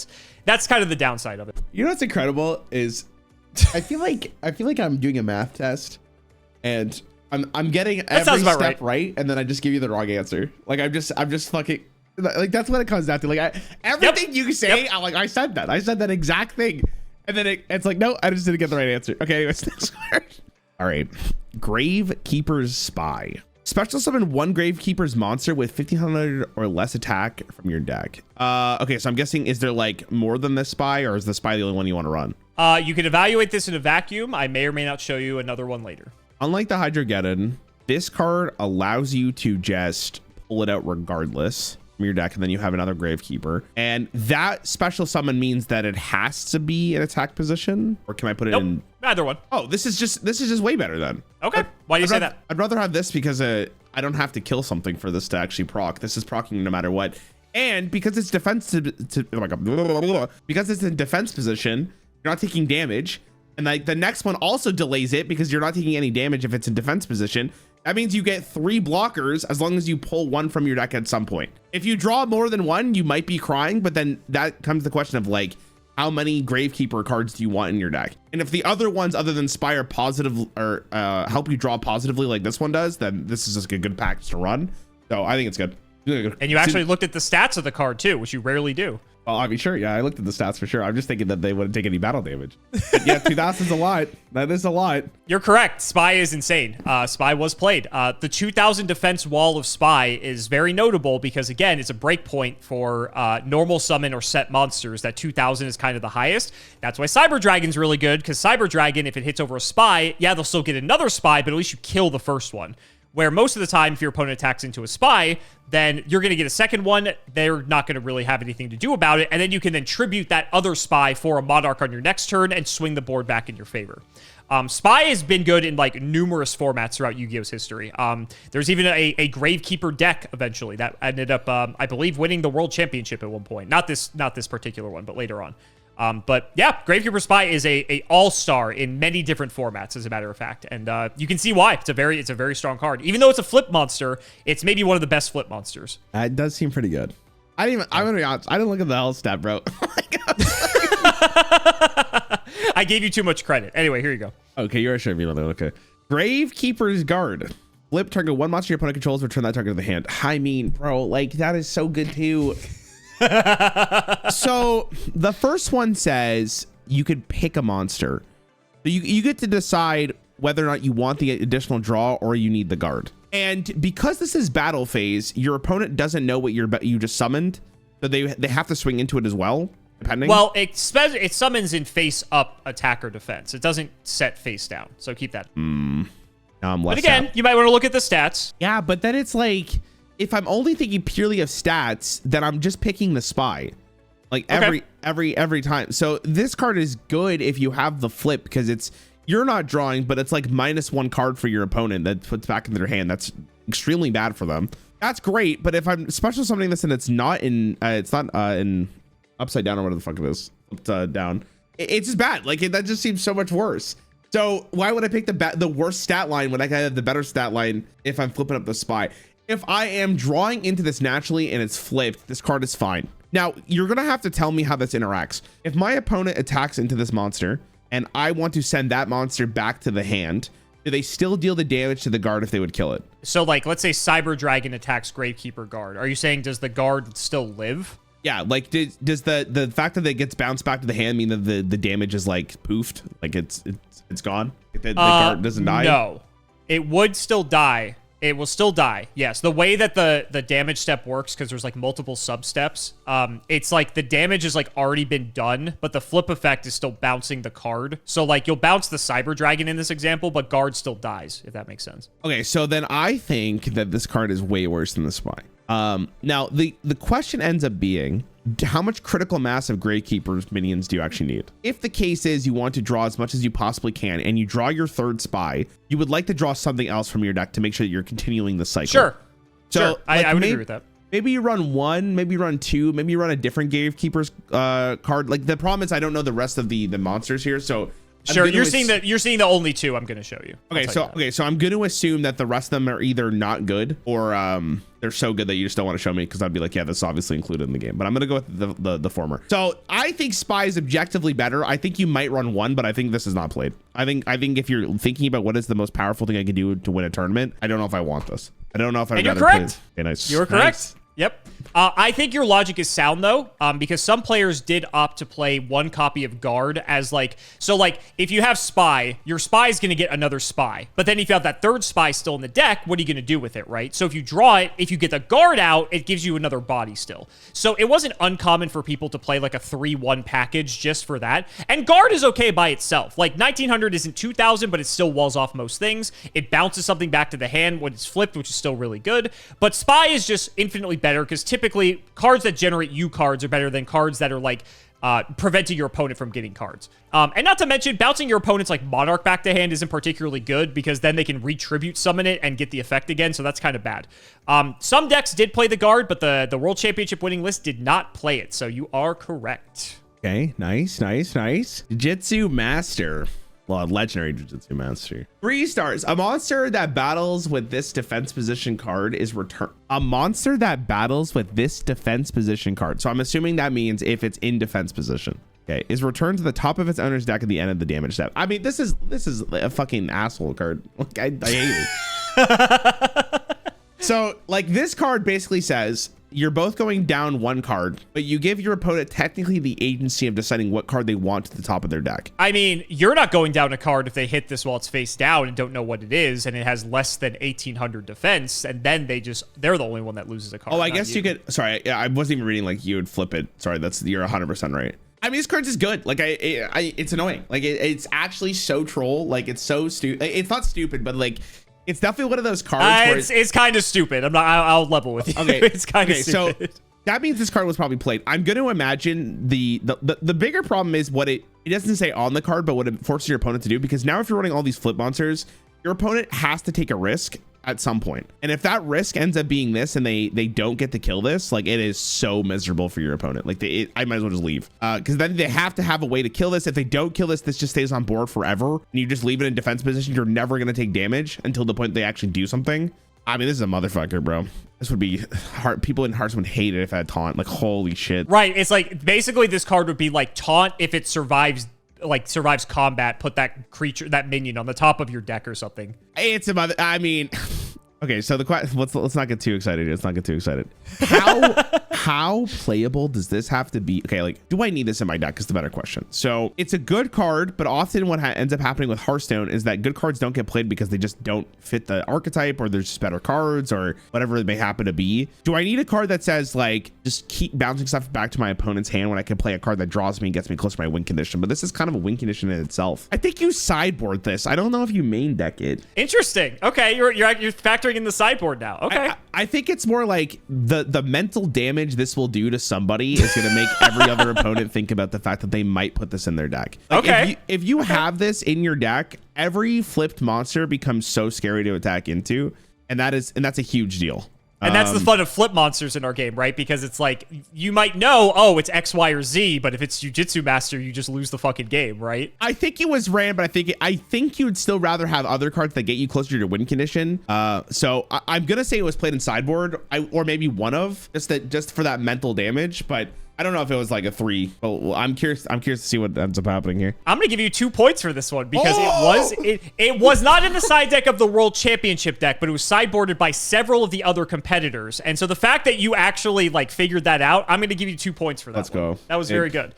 that's kind of the downside of it. You know what's incredible is I feel like I'm doing a math test and I'm getting every step right, and then I just give you the wrong answer. Like I'm just fucking like that's what it comes down to. Like everything you say, I'm like I said that exact thing, and then it's like no, I just didn't get the right answer. Okay, anyways, next card. All right, Gravekeeper's Spy. Special summon 1 Gravekeeper's monster with 1500 or less attack from your deck. Okay, so I'm guessing, is there like more than this spy, or is the spy the only one you want to run? You can evaluate this in a vacuum. I may or may not show you another one later. Unlike the Hydrogeddon, this card allows you to just pull it out regardless from your deck, and then you have another Gravekeeper. And that special summon means that it has to be in attack position, or can I put it in? Either one. Oh, this is just way better then. Okay. Why do you say that? I'd rather have this because I don't have to kill something for this to actually proc. This is procking no matter what. And because it's defense because it's in defense position, you're not taking damage. And like the next one also delays it because you're not taking any damage if it's in defense position. That means you get 3 blockers as long as you pull 1 from your deck at some point. If you draw more than 1, you might be crying, but then that comes the question of like, how many Gravekeeper cards do you want in your deck? And if the other ones other than Spy are positive or help you draw positively like this one does, then this is just a good package to run. So I think it's good. And you actually looked at the stats of the card too, which you rarely do. Well, I mean, sure. Yeah, I looked at the stats for sure. I'm just thinking that they wouldn't take any battle damage. Yeah, 2000 is a lot. That is a lot. You're correct. Spy is insane. Spy was played. The 2000 defense wall of Spy is very notable because, again, it's a breakpoint for normal summon or set monsters. That 2000 is kind of the highest. That's why Cyber Dragon's really good, because Cyber Dragon, if it hits over a Spy, yeah, they'll still get another Spy, but at least you kill the first one. Where most of the time, if your opponent attacks into a Spy, then you're going to get a second one. They're not going to really have anything to do about it. And then you can then tribute that other Spy for a Monarch on your next turn and swing the board back in your favor. Spy has been good in like numerous formats throughout Yu-Gi-Oh's history. There's even a Gravekeeper deck eventually that ended up, I believe, winning the World Championship at one point. Not this particular one, but later on. But yeah, Gravekeeper Spy is a all-star in many different formats, as a matter of fact, and you can see why. It's a very strong card. Even though it's a flip monster, it's maybe one of the best flip monsters. It does seem pretty good. I'm gonna be honest. I didn't look at the health stat, bro. I gave you too much credit. Anyway, here you go. Okay, you're sure me. Okay, Gravekeeper's Guard. Flip target 1 monster your opponent controls. Return that target to the hand. I mean, bro, like that is so good too. So the first one says you could pick a monster. So you get to decide whether or not you want the additional draw or you need the guard. And because this is battle phase, your opponent doesn't know what you just summoned, so they have to swing into it as well, depending. Well, it summons in face up attack or defense. It doesn't set face down, so keep that. But again, you might want to look at the stats. Yeah, but then it's like, if I'm only thinking purely of stats, then I'm just picking the Spy, like every time. So this card is good if you have the flip, because you're not drawing, but it's like -1 card for your opponent that puts back into their hand. That's extremely bad for them. That's great, but if I'm special summoning this and it's not in upside down or whatever the fuck it is, down, it's just bad. Like that just seems so much worse. So why would I pick the worst stat line when I can have the better stat line if I'm flipping up the spy? If I am drawing into this naturally and it's flipped, this card is fine. Now you're gonna have to tell me how this interacts. If my opponent attacks into this monster and I want to send that monster back to the hand, do they still deal the damage to the guard if they would kill it? So like, let's say Cyber Dragon attacks Gravekeeper guard. Are you saying does the guard still live? Yeah, like does the fact that it gets bounced back to the hand mean that the damage is like poofed? Like it's gone? The guard doesn't die? No, it would still die. It will still die. Yes, the way that the damage step works, because there's like multiple sub steps, it's like the damage has like already been done, but the flip effect is still bouncing the card. So like you'll bounce the Cyber Dragon in this example, but guard still dies, if that makes sense. Okay, so then I think that this card is way worse than the spy. Now the question ends up being, how much critical mass of Gravekeeper's minions do you actually need? If the case is you want to draw as much as you possibly can and you draw your third spy, you would like to draw something else from your deck to make sure that you're continuing the cycle. Sure. So sure. Like, I would agree with that. Maybe you run one, maybe you run two, maybe you run a different Gravekeeper's card. Like the problem is I don't know the rest of the monsters here, so sure, you're seeing the only two I'm going to show you. Okay, so I'm going to assume that the rest of them are either not good or they're so good that you just don't want to show me, because I'd be like, yeah, this is obviously included in the game. But I'm going to go with the former. So I think Spy is objectively better. I think you might run one, but I think this is not played. I think if you're thinking about what is the most powerful thing I can do to win a tournament, I don't know if I want this. I don't know if I'd and rather you're correct. play. Okay, nice. You're correct. Nice. Yep. I think your logic is sound though, because some players did opt to play one copy of guard as like, so like if you have spy, your spy is going to get another spy. But then if you have that third spy still in the deck, what are you going to do with it, right? So if you draw it, if you get the guard out, it gives you another body still. So it wasn't uncommon for people to play like a 3-1 package just for that. And guard is okay by itself. Like 1900 isn't 2000, but it still walls off most things. It bounces something back to the hand when it's flipped, which is still really good. But spy is just infinitely better because typically cards that generate you cards are better than cards that are like preventing your opponent from getting cards. And not to mention, bouncing your opponent's like Monarch back to hand isn't particularly good because then they can retribute summon it and get the effect again, so that's kind of bad. Some decks did play the guard, but the World Championship winning list did not play it, so you are correct. Okay, nice. Jujitsu Master. Well, legendary Jujitsu Master. 3 stars. A monster that battles with this defense position card is returned. A monster that battles with this defense position card. So I'm assuming that means if it's in defense position. Okay, is returned to the top of its owner's deck at the end of the damage step. I mean, this is a fucking asshole card. Like, I hate it. So, like, this card basically says you're both going down one card, but you give your opponent technically the agency of deciding what card they want to the top of their deck. I mean, you're not going down a card if they hit this while it's face down and don't know what it is, and it has less than 1800 defense, and then they're the only one that loses a card. Oh, I guess you could. Sorry, yeah, I wasn't even reading like you would flip it. Sorry, you're 100% right. I mean, this card's is good. Like, it's annoying. Like, it's actually so troll. Like, it's so stupid. It's not stupid, but like, it's definitely one of those cards where it's kind of stupid. I'll level with you. Okay, it's kind of stupid. So that means this card was probably played. I'm going to imagine the bigger problem is what it doesn't say on the card, but what it forces your opponent to do. Because now if you're running all these flip monsters, your opponent has to take a risk at some point. And if that risk ends up being this and they don't get to kill this, like, it is so miserable for your opponent. Like, I might as well just leave. Because then they have to have a way to kill this. If they don't kill this just stays on board forever. And you just leave it in defense position. You're never going to take damage until the point they actually do something. I mean, this is a motherfucker, bro. This would be hard. People in Hearthstone would hate it if it had taunt. Like, holy shit. Right. It's like, basically this card would be like taunt if it survives combat. Put that creature, that minion on the top of your deck or something. It's a mother. I mean... Okay, so let's not get too excited. Let's not get too excited. How playable does this have to be? Okay, like, do I need this in my deck is the better question. So it's a good card, but often what ends up happening with Hearthstone is that good cards don't get played because they just don't fit the archetype, or there's just better cards, or whatever it may happen to be. Do I need a card that says, like, just keep bouncing stuff back to my opponent's hand when I can play a card that draws me and gets me close to my win condition? But this is kind of a win condition in itself. I think you sideboard this. I don't know if you main deck it. Interesting. Okay, you're factoring in the sideboard now. Okay. I think it's more like the mental damage this will do to somebody is going to make every other opponent think about the fact that they might put this in their deck. Like, okay. If you have this in your deck, every flipped monster becomes so scary to attack into and that's a huge deal. And that's the fun of flip monsters in our game, right? Because it's like, you might know, oh, it's X, Y, or Z, but if it's Jujitsu Master, you just lose the fucking game, right? I think it was ran, but I think you'd still rather have other cards that get you closer to your win condition. So I'm gonna say it was played in sideboard, or maybe one of, just for that mental damage, but I don't know if it was like a 3. Well, I'm curious to see what ends up happening here. I'm gonna give you 2 points for this one because it was not in the side deck of the World Championship deck, but it was sideboarded by several of the other competitors. And so the fact that you actually like figured that out, I'm gonna give you 2 points for that. Let's go. That was very good.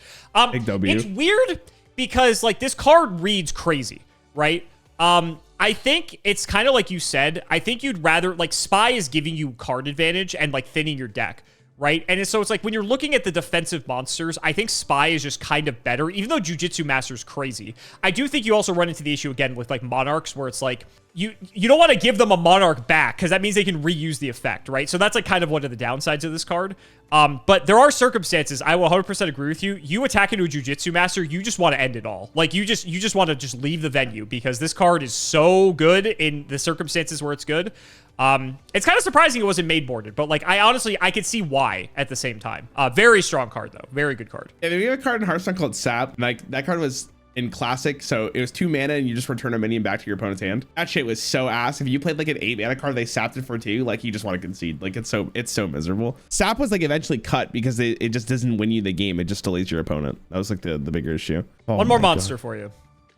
Big W. It's weird because like this card reads crazy, right? I think it's kind of like you said. I think you'd rather, like, Spy is giving you card advantage and like thinning your deck. Right? And so it's like when you're looking at the defensive monsters, I think Spy is just kind of better, even though Jujitsu Master is crazy. I do think you also run into the issue again with like Monarchs where it's like you don't want to give them a Monarch back because that means they can reuse the effect, right? So that's like kind of one of the downsides of this card. But there are circumstances, I will 100% agree with you. You attack into a Jujitsu Master, you just want to end it all. Like you just want to just leave the venue because this card is so good in the circumstances where it's good. It's kind of surprising it wasn't made boarded, but like I could see why at the same time. Very strong card though, very good card. Yeah, we have a card in Hearthstone called Sap. Like that card was in Classic, so it was 2 mana and you just return a minion back to your opponent's hand. That shit was so ass. If you played like an 8 mana card, they sapped it for 2. Like you just want to concede. Like it's so miserable. Sap was like eventually cut because it just doesn't win you the game. It just delays your opponent. That was like the bigger issue. One more monster for you.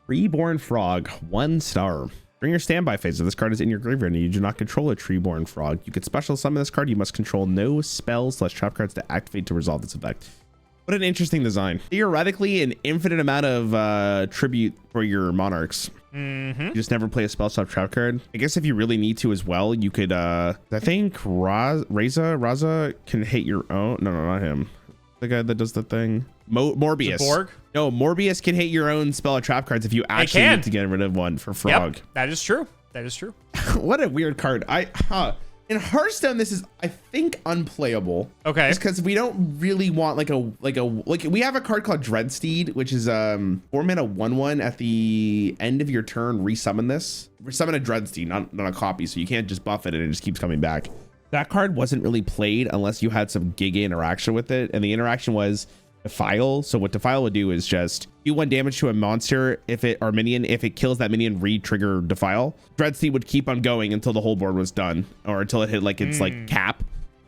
Treeborn Frog, 1 star. During your standby phase, if this card is in your graveyard and you do not control a Treeborn Frog, you could special summon this card. You must control no spells/trap cards to activate to resolve this effect. What an interesting design. Theoretically, an infinite amount of tribute for your Monarchs. You just never play a spell/trap card. I guess if you really need to as well, you could, I think Raiza can hit your own. No, not him. The guy that does the thing. Morbius. Zaborg? No, Morbius can hit your own spell or trap cards if you actually need to get rid of one for Frog. Yep, that is true. That is true. What a weird card. In Hearthstone, this is, I think, unplayable. Okay. Just because we don't really want like we have a card called Dreadsteed, which is 4 mana 1/1 at the end of your turn. Resummon this. Resummon a Dreadsteed, not a copy, so you can't just buff it and it just keeps coming back. That card wasn't really played unless you had some giga interaction with it, and the interaction was Defile. So what Defile would do is just do 1 damage to a monster or minion. If it kills that minion, re-trigger Defile. Dreadsteed would keep on going until the whole board was done, or until it hit like its like cap.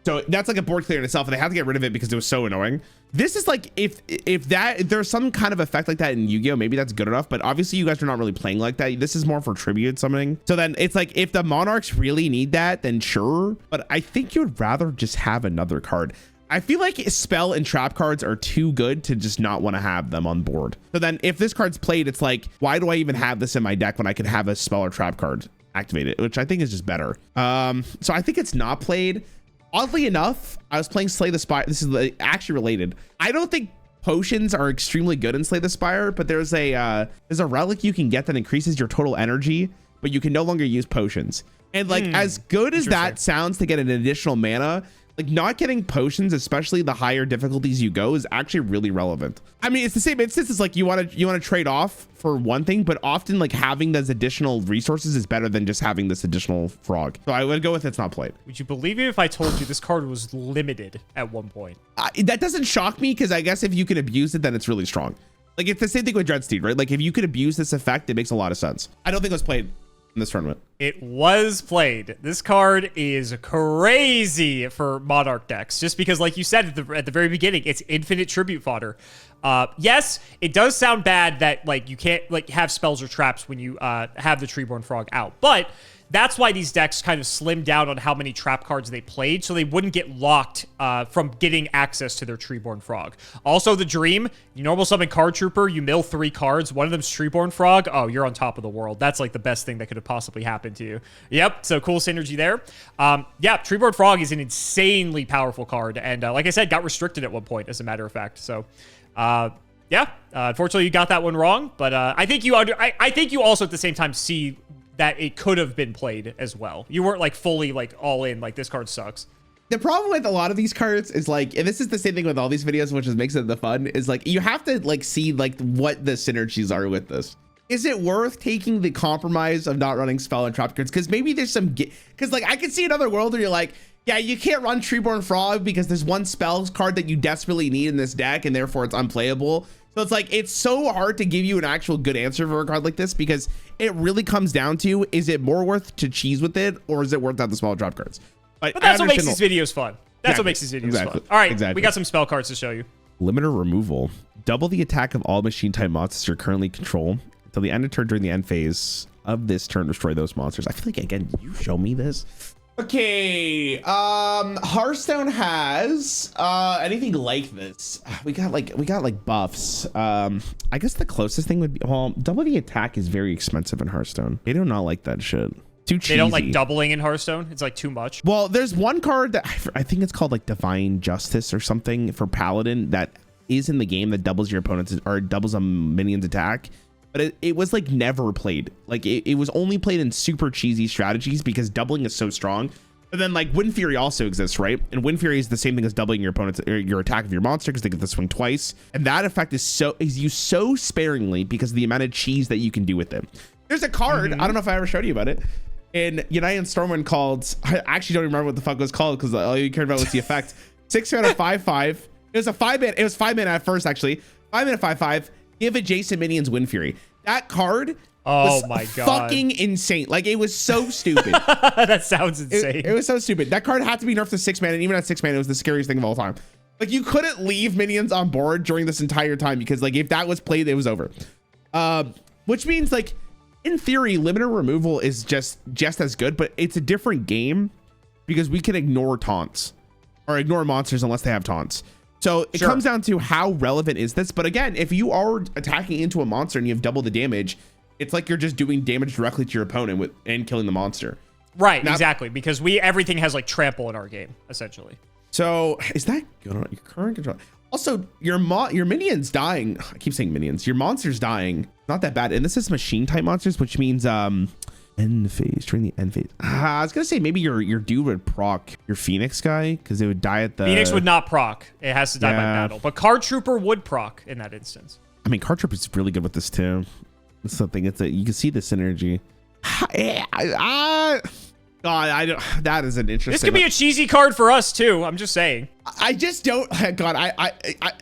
So that's like a board clear in itself, and they had to get rid of it because it was so annoying. This is like if there's some kind of effect like that in Yu-Gi-Oh, maybe that's good enough, but obviously you guys are not really playing like that. This is more for tribute summoning. So then it's like if the Monarchs really need that, then sure, but I think you would rather just have another card. I feel like spell and trap cards are too good to just not want to have them on board. So then if this card's played, it's like, why do I even have this in my deck when I could have a spell or trap card activated, which I think is just better. So I think it's not played. Oddly enough, I was playing Slay the Spire. This is actually related. I don't think potions are extremely good in Slay the Spire, but there's a relic you can get that increases your total energy, but you can no longer use potions. And like as good as that sounds to get an additional mana, like not getting potions, especially the higher difficulties you go, is actually really relevant. I mean, it's the same instance. It's like you want to trade off for one thing, but often like having those additional resources is better than just having this additional frog. So I would go with it's not played. Would you believe me if I told you this card was limited at one point? That doesn't shock me because I guess if you can abuse it, then it's really strong. Like it's the same thing with Dreadsteed, right? Like if you could abuse this effect, it makes a lot of sense. I don't think it was played in this tournament. It was played. This card is crazy for Monarch decks, just because, like you said at the very beginning, it's infinite tribute fodder. Yes, it does sound bad that like you can't like have spells or traps when you have the Treeborn Frog out, but that's why these decks kind of slimmed down on how many trap cards they played, so they wouldn't get locked from getting access to their Treeborn Frog. Also, the dream, you normal summon Card Trooper, you mill 3 cards, one of them's Treeborn Frog, oh, you're on top of the world. That's like the best thing that could have possibly happened to you. Yep, so cool synergy there. Yeah, Treeborn Frog is an insanely powerful card, and like I said, got restricted at one point, as a matter of fact. So, yeah, unfortunately, you got that one wrong, but I think you I think you also at the same time see that it could have been played as well. You weren't like fully like all in, like this card sucks. The problem with a lot of these cards is like, and this is the same thing with all these videos, which is makes it the fun, is like you have to like see like what the synergies are with this. is it worth taking the compromise of not running spell and trap cards? Because maybe there's some, because like I could see another world where you're like, yeah, you can't run Treeborn Frog because there's one spell card that you desperately need in this deck and therefore it's unplayable. So it's like, it's so hard to give you an actual good answer for a card like this because it really comes down to, is it more worth to cheese with it or is it worth out the small drop cards? But that's what makes these videos fun. That's what makes these videos fun. All right, we got some spell cards to show you. Limiter removal. Double the attack of all machine type monsters you currently control until the end of turn. During the end phase of this turn, destroy those monsters. I feel like, again, you show me this. Okay, Hearthstone has anything like this. We got like buffs. I guess the closest thing would be, well, double the attack is very expensive in Hearthstone. They do not like that shit. Too cheesy. They don't like doubling in Hearthstone. It's like too much. Well, there's one card that I think it's called like Divine Justice or something for Paladin that is in the game that doubles your opponent's or doubles a minion's attack. But it was like never played. Like it was only played in super cheesy strategies because doubling is so strong. But then like Wind Fury also exists, right? And Wind Fury is the same thing as doubling your opponent's or your attack of your monster because they get the swing twice. And that effect is used so sparingly because of the amount of cheese that you can do with it. There's a card, I don't know if I ever showed you about it, in United Stormwind called, I actually don't remember what the fuck it was called because all you cared about was the effect. 6 mana 5/5. It was a 5-mana. It was 5 mana at first actually. 5 mana 5/5. Give adjacent minions Wind Fury. That card was my god, fucking insane. Like it was so stupid. That sounds insane. It was so stupid. That card had to be nerfed to 6 mana, and even at 6 mana, it was the scariest thing of all time. Like you couldn't leave minions on board during this entire time because like if that was played, it was over. Which means like in theory, limiter removal is just as good, but it's a different game because we can ignore taunts or ignore monsters unless they have taunts. So it comes down to how relevant is this. But again, if you are attacking into a monster and you have double the damage, it's like you're just doing damage directly to your opponent and killing the monster. Right, exactly. Because everything has like trample in our game, essentially. So is that good on your current control? Also, your minions dying. I keep saying minions. Your monsters dying. Not that bad. And this is machine type monsters, which means end phase, during the end phase. I was gonna say maybe your dude would proc your Phoenix guy because it would die at the. Phoenix would not proc. It has to die by battle. But Card Trooper would proc in that instance. I mean, Card Trooper is really good with this too. It's something. You can see the synergy. God, I don't. That is an interesting. This could be a cheesy card for us too. I'm just saying. I just don't. God, I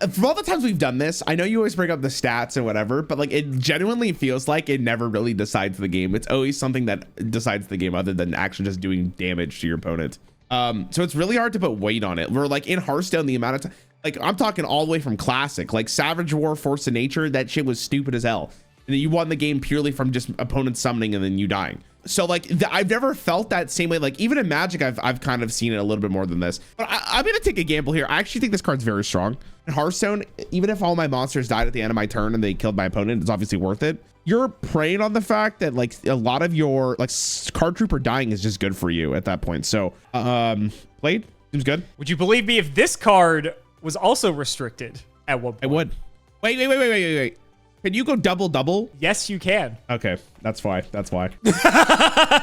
from all the times we've done this, I know you always bring up the stats and whatever, but like it genuinely feels like it never really decides the game. It's always something that decides the game other than actually just doing damage to your opponent. So it's really hard to put weight on it. We're like in Hearthstone, the amount of time, like I'm talking all the way from classic, like Savage War, Force of Nature. That shit was stupid as hell. And then you won the game purely from just opponents summoning and then you dying. So like I've never felt that same way. Like even in Magic, I've kind of seen it a little bit more than this. But I'm gonna take a gamble here. I actually think this card's very strong. In Hearthstone, even if all my monsters died at the end of my turn and they killed my opponent, it's obviously worth it. You're preying on the fact that like a lot of your like Card Trooper dying is just good for you at that point. So played seems good. Would you believe me if this card was also restricted at one point? I would. Wait. Can you go double? Yes, you can. Okay, that's why.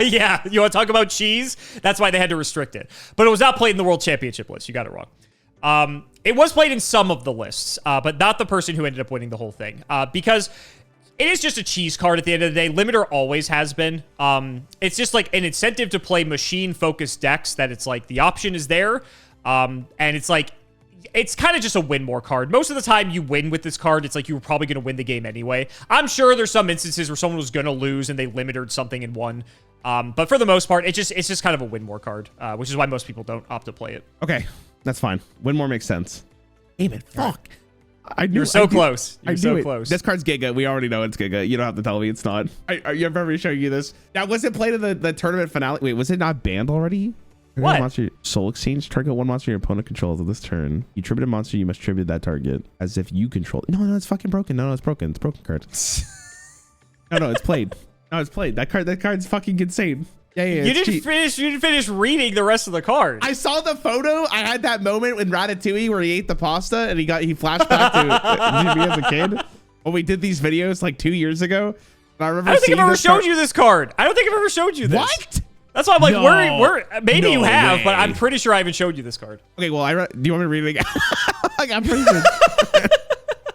Yeah, you want to talk about cheese? That's why they had to restrict it. But it was not played in the World Championship list. You got it wrong. It was played in some of the lists, but not the person who ended up winning the whole thing. Because it is just a cheese card at the end of the day. Limiter always has been. It's just like an incentive to play machine-focused decks that it's like the option is there. And it's like, it's kind of just a win more card. Most of the time you win with this card, it's like you were probably going to win the game anyway. I'm sure there's some instances where someone was going to lose and they limitered something and won. But for the most part, it's just kind of a win more card, which is why most people don't opt to play it. Okay, that's fine. Win more makes sense. Damn it, fuck. You're so close. You're so close. This card's Giga. We already know it's Giga. You don't have to tell me it's not. You ever show you this? That wasn't played in the tournament finale. Wait, was it not banned already? What? Monster, Soul Exchange, target one monster your opponent controls of this turn. You tribute a monster, you must tribute that target as if you control it. No, it's fucking broken. No, it's broken. It's a broken card. No, it's played. No, it's played. That card's fucking insane. Yeah. You didn't finish reading the rest of the card. I saw the photo. I had that moment with Ratatouille where he ate the pasta and he flashed back to me as a kid when we did these videos like 2 years ago. And I remember. I don't think I've ever showed you this card. I don't think I've ever showed you this. What? That's why I'm like, maybe you have, but I'm pretty sure I haven't showed you this card. Okay, well, do you want me to read it again? Like, I'm pretty sure.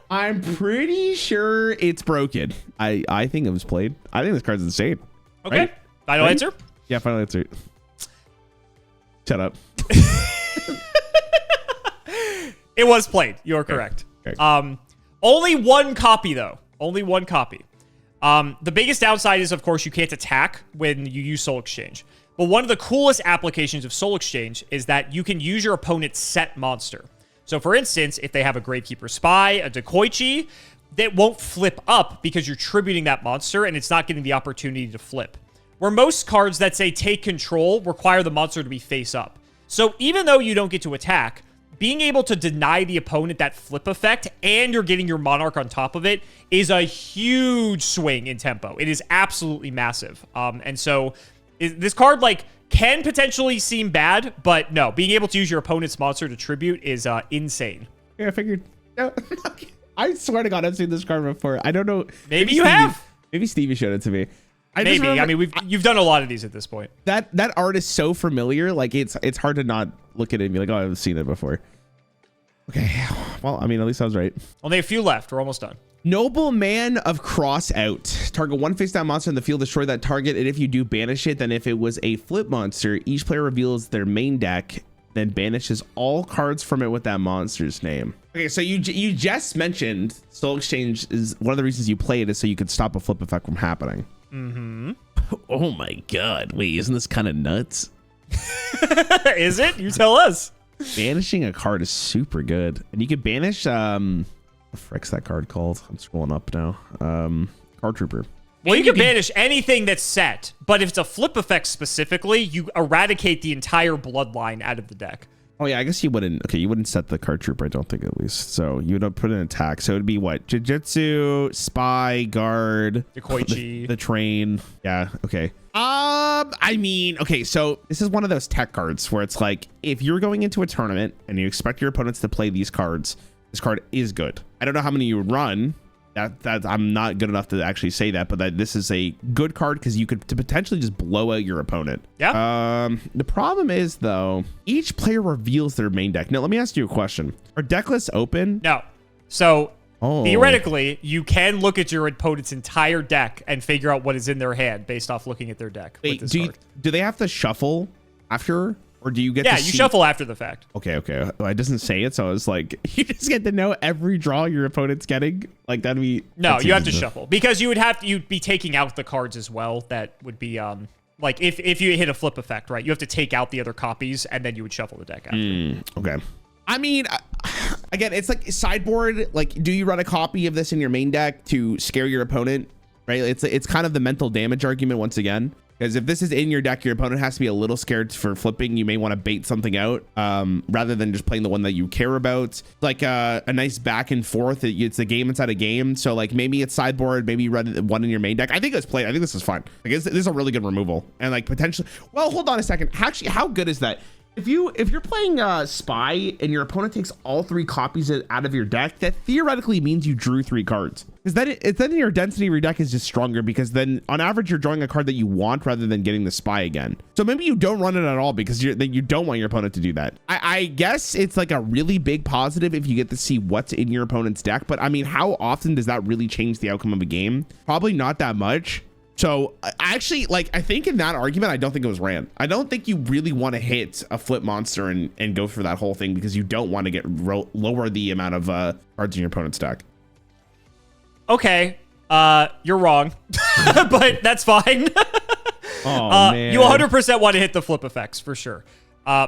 I'm pretty sure it's broken. I think it was played. I think this card's insane. Okay. Right? Final answer? Yeah, final answer. Shut up. It was played. You're correct. Okay. Only one copy, though. Only one copy. The biggest downside is, of course, you can't attack when you use Soul Exchange. But one of the coolest applications of Soul Exchange is that you can use your opponent's set monster. So, for instance, if they have a Gravekeeper Spy, a Dekoichi, that won't flip up because you're tributing that monster and it's not getting the opportunity to flip. Where most cards that say take control require the monster to be face up. So even though you don't get to attack, being able to deny the opponent that flip effect and you're getting your Monarch on top of it is a huge swing in tempo. It is absolutely massive. And so this card, like, can potentially seem bad, but no, being able to use your opponent's monster to tribute is insane. Yeah, I figured. I swear to God, I've seen this card before. I don't know. Maybe you have. Maybe Stevie showed it to me. Maybe. I mean, you've done a lot of these at this point. That art is so familiar. Like, it's hard to not look at it and be like, oh, I've seen it before. Okay. Well, I mean, at least I was right. Only a few left. We're almost done. Nobleman of Crossout. Target one face down monster in the field, destroy that target, and if you do, banish it. Then if it was a flip monster, each player reveals their main deck, then banishes all cards from it with that monster's name. Okay, so you just mentioned Soul Exchange is one of the reasons you play it is so you could stop a flip effect from happening. Mm-hmm. Oh my God. Wait, isn't this kind of nuts? Is it? You tell us. Banishing a card is super good. And you could banish, what the frick's that card called? I'm scrolling up now. Card Trooper. Well, you can banish anything that's set, but if it's a flip effect specifically, you eradicate the entire bloodline out of the deck. Oh yeah, I guess you wouldn't. Okay, you wouldn't set the card trooper, I don't think, at least. So you would put an attack. So it'd be what? Jujitsu, Spy, Guard, Dekoichi, the train. Yeah. Okay. I mean, okay. So this is one of those tech cards where it's like, if you're going into a tournament and you expect your opponents to play these cards, this card is good. I don't know how many you would run. That I'm not good enough to actually say that, but that this is a good card because you could potentially just blow out your opponent. Yeah. The problem is though, each player reveals their main deck. Now let me ask you a question: are deck lists open? No. So theoretically, you can look at your opponent's entire deck and figure out what is in their hand based off looking at their deck. Wait, do they have to shuffle after? Or do you get to you shuffle after the fact. Okay. Well, it doesn't say it, so I was like, you just get to know every draw your opponent's getting? Like, that'd be... No, you have to shuffle. Because you'd be taking out the cards as well. That would be, like, if you hit a flip effect, right? You have to take out the other copies, and then you would shuffle the deck after. Okay. I mean, again, it's like sideboard. Like, do you run a copy of this in your main deck to scare your opponent? Right? It's kind of the mental damage argument once again. Because if this is in your deck, your opponent has to be a little scared for flipping. You may want to bait something out rather than just playing the one that you care about. Like a nice back and forth. It's a game inside a game. So like maybe it's sideboard, maybe you run one in your main deck. I think it's played. I think this is fine. Like this is a really good removal. And like potentially, well, hold on a second. Actually, how good is that? If you're playing Spy and your opponent takes all 3 copies out of your deck, that theoretically means you drew 3 cards. Because then your density of your deck is just stronger because then on average you're drawing a card that you want rather than getting the Spy again. So maybe you don't run it at all because you don't want your opponent to do that. I guess it's like a really big positive if you get to see what's in your opponent's deck. But I mean, how often does that really change the outcome of a game? Probably not that much. So actually, like, I think in that argument, I don't think it was ran. I don't think you really want to hit a flip monster and go for that whole thing because you don't want to get lower the amount of cards in your opponent's deck. Okay, you're wrong, but that's fine. Man. You 100% want to hit the flip effects for sure.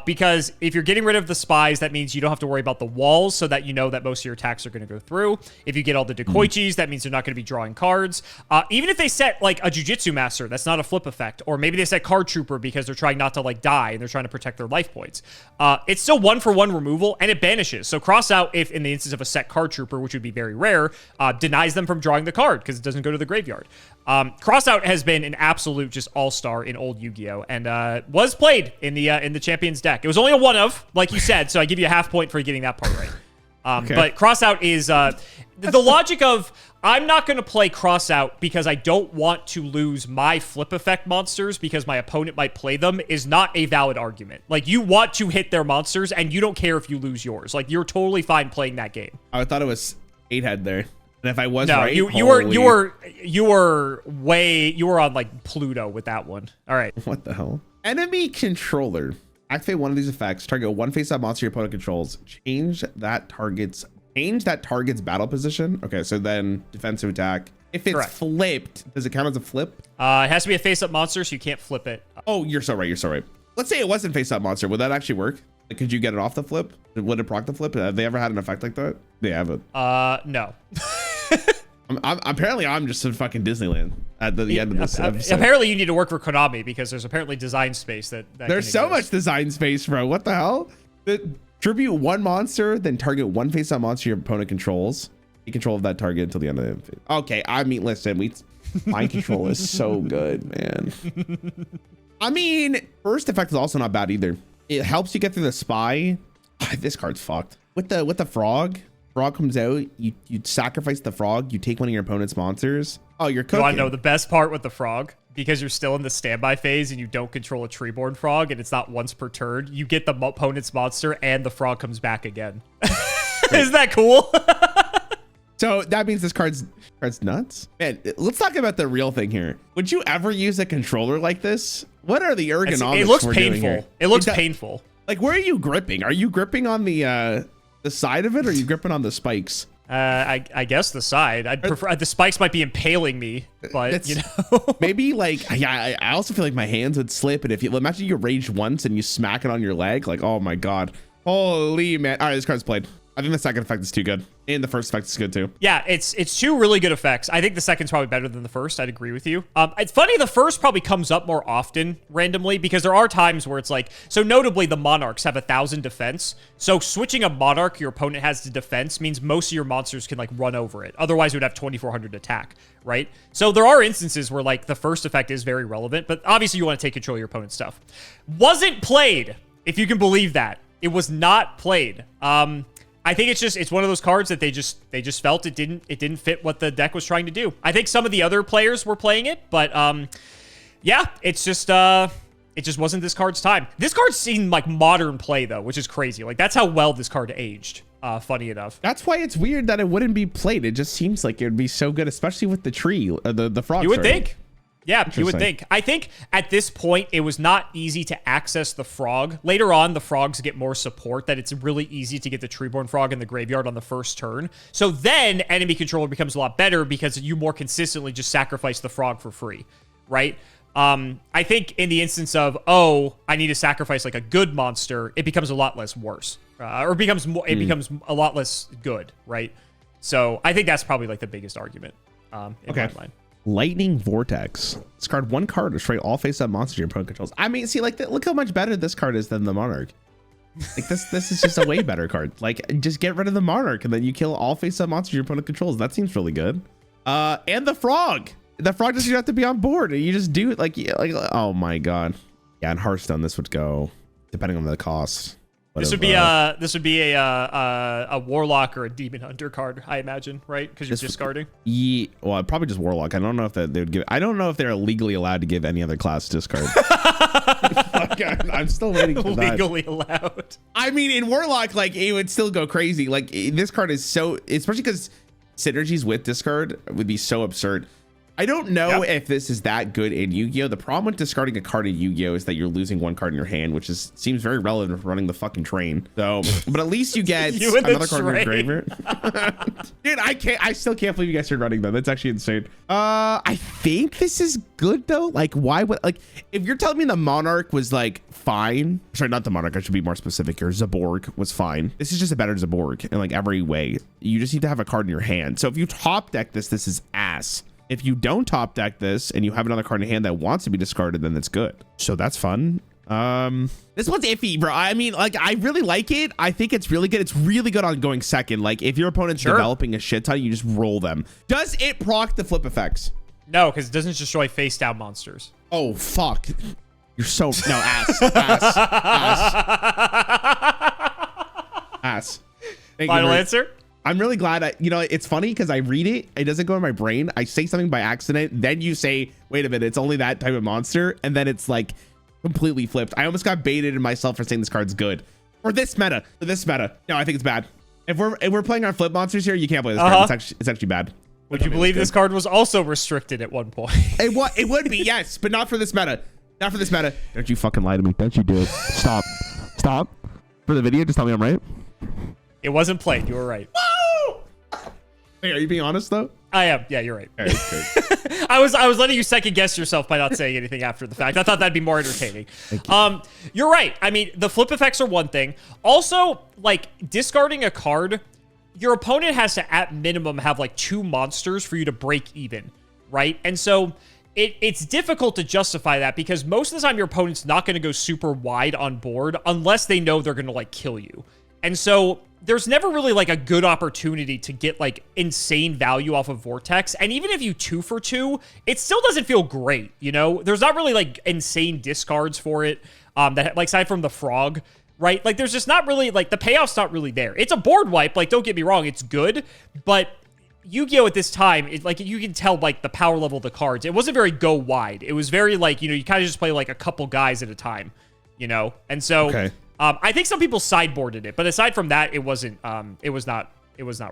Because if you're getting rid of the spies, that means you don't have to worry about the walls so that you know that most of your attacks are going to go through. If you get all the Dekoichis, that means they're not going to be drawing cards. Even if they set like a Jujitsu Master, that's not a flip effect. Or maybe they set Card Trooper because they're trying not to like die and they're trying to protect their life points. It's still 1-for-1 removal and it banishes. So Crossout, if in the instance of a set Card Trooper, which would be very rare, denies them from drawing the card because it doesn't go to the graveyard. Crossout has been an absolute just all-star in old Yu-Gi-Oh! And was played in the Champions deck. It was only a one of, like you said, so I give you a half point for getting that part right. Okay. But Crossout is the logic of I'm not going to play Crossout because I don't want to lose my flip effect monsters because my opponent might play them is not a valid argument. Like, you want to hit their monsters and you don't care if you lose yours. Like, you're totally fine playing that game. I thought it was 8-head there. And if I was no, right, you were on like Pluto with that one. All right. What the hell? Enemy controller. Activate one of these effects. Target one face-up monster your opponent controls. Change that target's battle position. Okay, so then defensive attack. If it's flipped, does it count as a flip? It has to be a face-up monster, so you can't flip it. Oh, you're so right. You're so right. Let's say it wasn't face-up monster. Would that actually work? Like, could you get it off the flip? Would it proc the flip? Have they ever had an effect like that? They haven't. No. Apparently, I'm just in fucking Disneyland at the end of this episode. Apparently, you need to work for Konami because there's apparently design space that there's so much design space, bro. What the hell? Tribute one monster, then target one face-up monster your opponent controls. Take control of that target until the end of the phase. Okay, I mean, listen, mind control is so good, man. I mean, first effect is also not bad either. It helps you get through the spy. This card's fucked. With the frog. Frog comes out, you sacrifice the frog, you take one of your opponent's monsters. Oh, you're cooking. You want to know the best part with the frog? Because you're still in the standby phase and you don't control a Treeborn Frog and it's not once per turn, you get the opponent's monster and the frog comes back again. Isn't that cool? So that means this card's nuts. Man, let's talk about the real thing here. Would you ever use a controller like this? What are the ergonomics? It looks painful. It looks painful. Like, where are you gripping? Are you gripping on the side of it, or are you gripping on the spikes? I guess the side. I'd prefer the spikes might be impaling me, but you know, maybe like I also feel like my hands would slip, and if you imagine you rage once and you smack it on your leg, like, oh my god, holy man! All right, this card's played. I think the second effect is too good, and the first effect is good too. Yeah, it's two really good effects. I think the second's probably better than the first. I'd agree with you. It's funny the first probably comes up more often randomly because there are times where it's like, so notably the Monarchs have 1,000 defense. So switching a Monarch your opponent has to defense means most of your monsters can like run over it. Otherwise, it would have 2,400 attack, right? So there are instances where like the first effect is very relevant, but obviously you want to take control of your opponent's stuff. Wasn't played, if you can believe that. It was not played. I think it's one of those cards that they just felt it didn't fit what the deck was trying to do. I think some of the other players were playing it, but yeah, it just wasn't this card's time. This card's seen like modern play though, which is crazy. Like that's how well this card aged. Funny enough. That's why it's weird that it wouldn't be played. It just seems like it would be so good, especially with the tree, the frog. You would think. Yeah, you would think. I think at this point, it was not easy to access the frog. Later on, the frogs get more support, that it's really easy to get the Treeborn Frog in the graveyard on the first turn. So then enemy controller becomes a lot better because you more consistently just sacrifice the frog for free, right? I think in the instance of, oh, I need to sacrifice like a good monster, it becomes a lot less worse. Or becomes a lot less good, right? So I think that's probably like the biggest argument in my mind. Lightning Vortex. Discard one card to destroy all face-up monsters your opponent controls. I mean, see, like, look how much better this card is than the Monarch. Like, this is just a way better card. Like, just get rid of the Monarch, and then you kill all face-up monsters your opponent controls. That seems really good. And the Frog. The Frog doesn't have to be on board. You just do it like, oh my god. Yeah, in Hearthstone, this would go, depending on the cost. This would be a Warlock or a Demon Hunter card, I imagine, right? Because you're discarding. Yeah, well, probably just Warlock. I don't know if they would give. I don't know if they're legally allowed to give any other class discard. I'm still waiting for that. Legally allowed. I mean, in Warlock, like it would still go crazy. Like this card is so, especially because synergies with discard would be so absurd. I don't know if this is that good in Yu-Gi-Oh! The problem with discarding a card in Yu-Gi-Oh! Is that you're losing one card in your hand, which seems very relevant for running the fucking train. So, but at least you get another card in your graveyard. Dude, I still can't believe you guys are running them. That's actually insane. I think this is good though. Like, why would, like, if you're telling me the Monarch was like fine, sorry, not the Monarch, I should be more specific here. Zaborg was fine. This is just a better Zaborg in like every way. You just need to have a card in your hand. So if you top deck this is ass. If you don't top deck this and you have another card in hand that wants to be discarded, then that's good. So that's fun. This one's iffy, bro. I mean, like, I really like it. I think it's really good. It's really good on going second. Like, if your opponent's developing a shit ton, you just roll them. Does it proc the flip effects? No, because it doesn't destroy face down monsters. Oh, fuck. You're so... No, ass. Ass. Final answer? I'm really glad it's funny because I read it. It doesn't go in my brain. I say something by accident. Then you say, wait a minute, it's only that type of monster. And then it's like completely flipped. I almost got baited in myself for saying this card's good. For this meta. No, I think it's bad. If we're playing on flip monsters here, you can't play this card. It's actually bad. Would you believe this card was also restricted at one point? It would be, yes, but not for this meta. Not for this meta. Don't you fucking lie to me. Don't you do it. Stop. Stop. For the video, just tell me I'm right. It wasn't played. You were right. Woo! Wait, are you being honest though? I am. Yeah, you're right. All right, I was letting you second guess yourself by not saying anything after the fact. I thought that'd be more entertaining. You're right. I mean, the flip effects are one thing. Also, like discarding a card, your opponent has to at minimum have like 2 monsters for you to break even, right? And so it's difficult to justify that because most of the time your opponent's not going to go super wide on board unless they know they're going to like kill you. And so there's never really like a good opportunity to get like insane value off of Vortex. And even if you 2 for 2, it still doesn't feel great. You know, there's not really like insane discards for it. That like aside from the frog, right? Like there's just not really like the payoff's not really there. It's a board wipe. Like, don't get me wrong. It's good, but Yu-Gi-Oh! At this time, like you can tell like the power level of the cards. It wasn't very go wide. It was very like, you know, you kind of just play like a couple guys at a time, you know? And so I think some people sideboarded it, but aside from that, it wasn't, it was not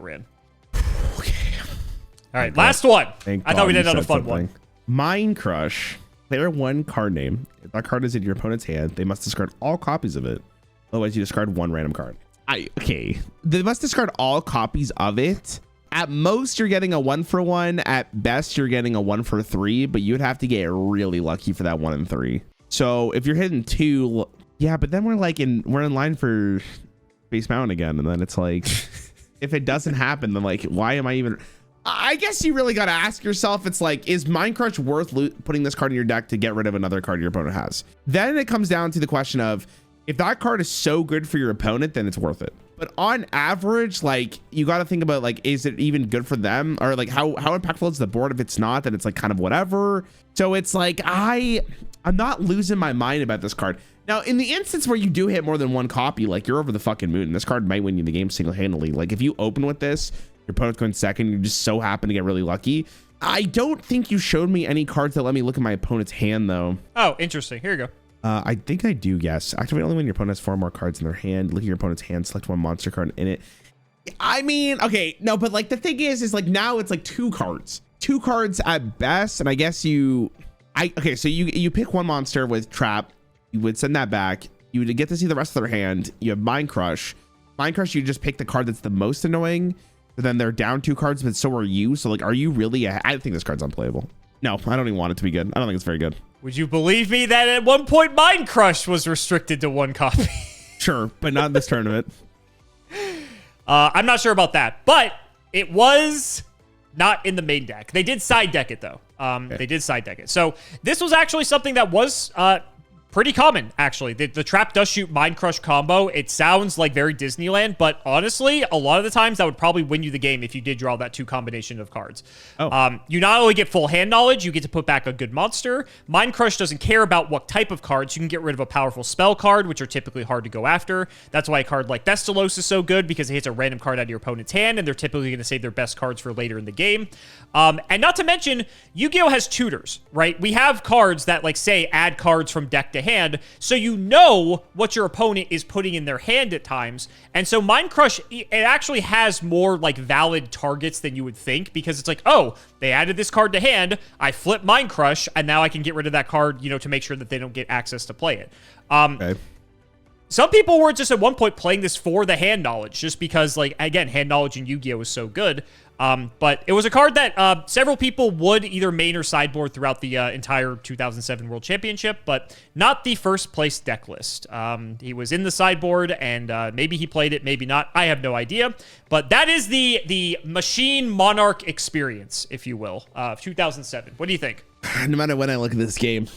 ran. Okay. All right, last one. I thought we'd end on a fun one. Mind Crush. Player 1 card name. If that card is in your opponent's hand, they must discard all copies of it. Otherwise, you discard 1 random card. Okay. They must discard all copies of it. At most, you're getting a 1-for-1. At best, you're getting a 1-for-3, but you'd have to get really lucky for that 1 and 3. So if you're hitting 2, yeah, but then we're in line for Space Mountain again, and then it's like, if it doesn't happen, then like, why am I even? I guess you really got to ask yourself. It's like, is Mind Crush worth putting this card in your deck to get rid of another card your opponent has? Then it comes down to the question of, if that card is so good for your opponent, then it's worth it. But on average, like you got to think about like, is it even good for them, or like how impactful is the board? If it's not, then it's like kind of whatever. So it's like I'm not losing my mind about this card. Now, in the instance where you do hit more than 1 copy, like you're over the fucking moon. This card might win you the game single-handedly. Like if you open with this, your opponent's going second, you just so happen to get really lucky. I don't think you showed me any cards that let me look at my opponent's hand though. Oh, interesting. Here you go. I think I do, yes. Activate only when your opponent has 4 more cards in their hand. Look at your opponent's hand, select 1 monster card in it. I mean, okay, no, but like the thing is like now it's like 2 cards. 2 cards at best, and I guess okay, so you pick 1 monster with Trap, you would send that back, you would get to see the rest of their hand, you have Mind Crush. Mind Crush, you just pick the card that's the most annoying, but then they're down 2 cards, but so are you, so like, are you really, I think this card's unplayable. No, I don't even want it to be good. I don't think it's very good. Would you believe me that at one point Mind Crush was restricted to 1 copy? Sure, but not in this tournament. I'm not sure about that, but it was not in the main deck. They did side deck it though. They did side deck it. So this was actually something that was pretty common, actually. The Trap does shoot Mind Crush combo. It sounds like very Disneyland, but honestly, a lot of the times that would probably win you the game if you did draw that 2 combination of cards. You not only get full hand knowledge, you get to put back a good monster. Mind Crush doesn't care about what type of cards. You can get rid of a powerful spell card, which are typically hard to go after. That's why a card like Thestalos is so good, because it hits a random card out of your opponent's hand, and they're typically going to save their best cards for later in the game. And not to mention, Yu-Gi-Oh! Has tutors, right? We have cards that, like, say, add cards from deck to hand, so you know what your opponent is putting in their hand at times. And so Mind Crush, it actually has more, like, valid targets than you would think, because it's like, oh, they added this card to hand, I flip Mind Crush, and now I can get rid of that card, you know, to make sure that they don't get access to play it. Okay. Some people were just at one point playing this for the hand knowledge, just because, like, again, hand knowledge in Yu-Gi-Oh! Was so good. But it was a card that several people would either main or sideboard throughout the entire 2007 World Championship, but not the first place deck list. He was in the sideboard, and maybe he played it, maybe not. I have no idea. But that is the Machine Monarch experience, if you will, of 2007. What do you think? No matter when I look at this game,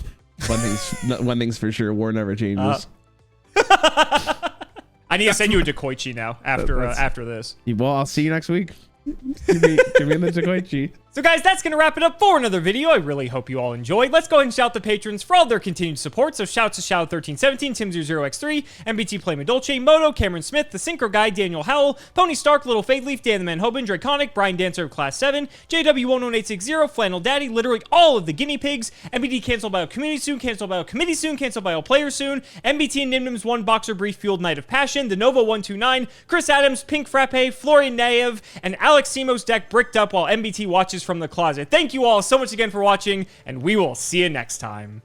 one thing's for sure, war never changes. I need to send you a Dekoichi now after this. Well, I'll see you next week. Give me in the Dekoichi. So guys, that's going to wrap it up for another video. I really hope you all enjoyed. Let's go ahead and shout the patrons for all their continued support. So shouts to Shadow1317, Tim00x3, MBT Play Madolce, Moto, Cameron Smith, The Synchro Guy, Daniel Howell, Pony Stark, Little Fade Leaf, Dan the Man Hoban, Draconic, Brian Dancer of Class 7, JW11860, Flannel Daddy, literally all of the guinea pigs, MBT canceled by a community soon, canceled by a committee soon, canceled by all players soon, MBT and Nimnims 1, Boxer Brief, Fueled Knight of Passion, The Nova 129, Chris Adams, Pink Frappe, Florian Naev, and Alex Simo's deck bricked up while MBT watches from the closet. Thank you all so much again for watching, and we will see you next time.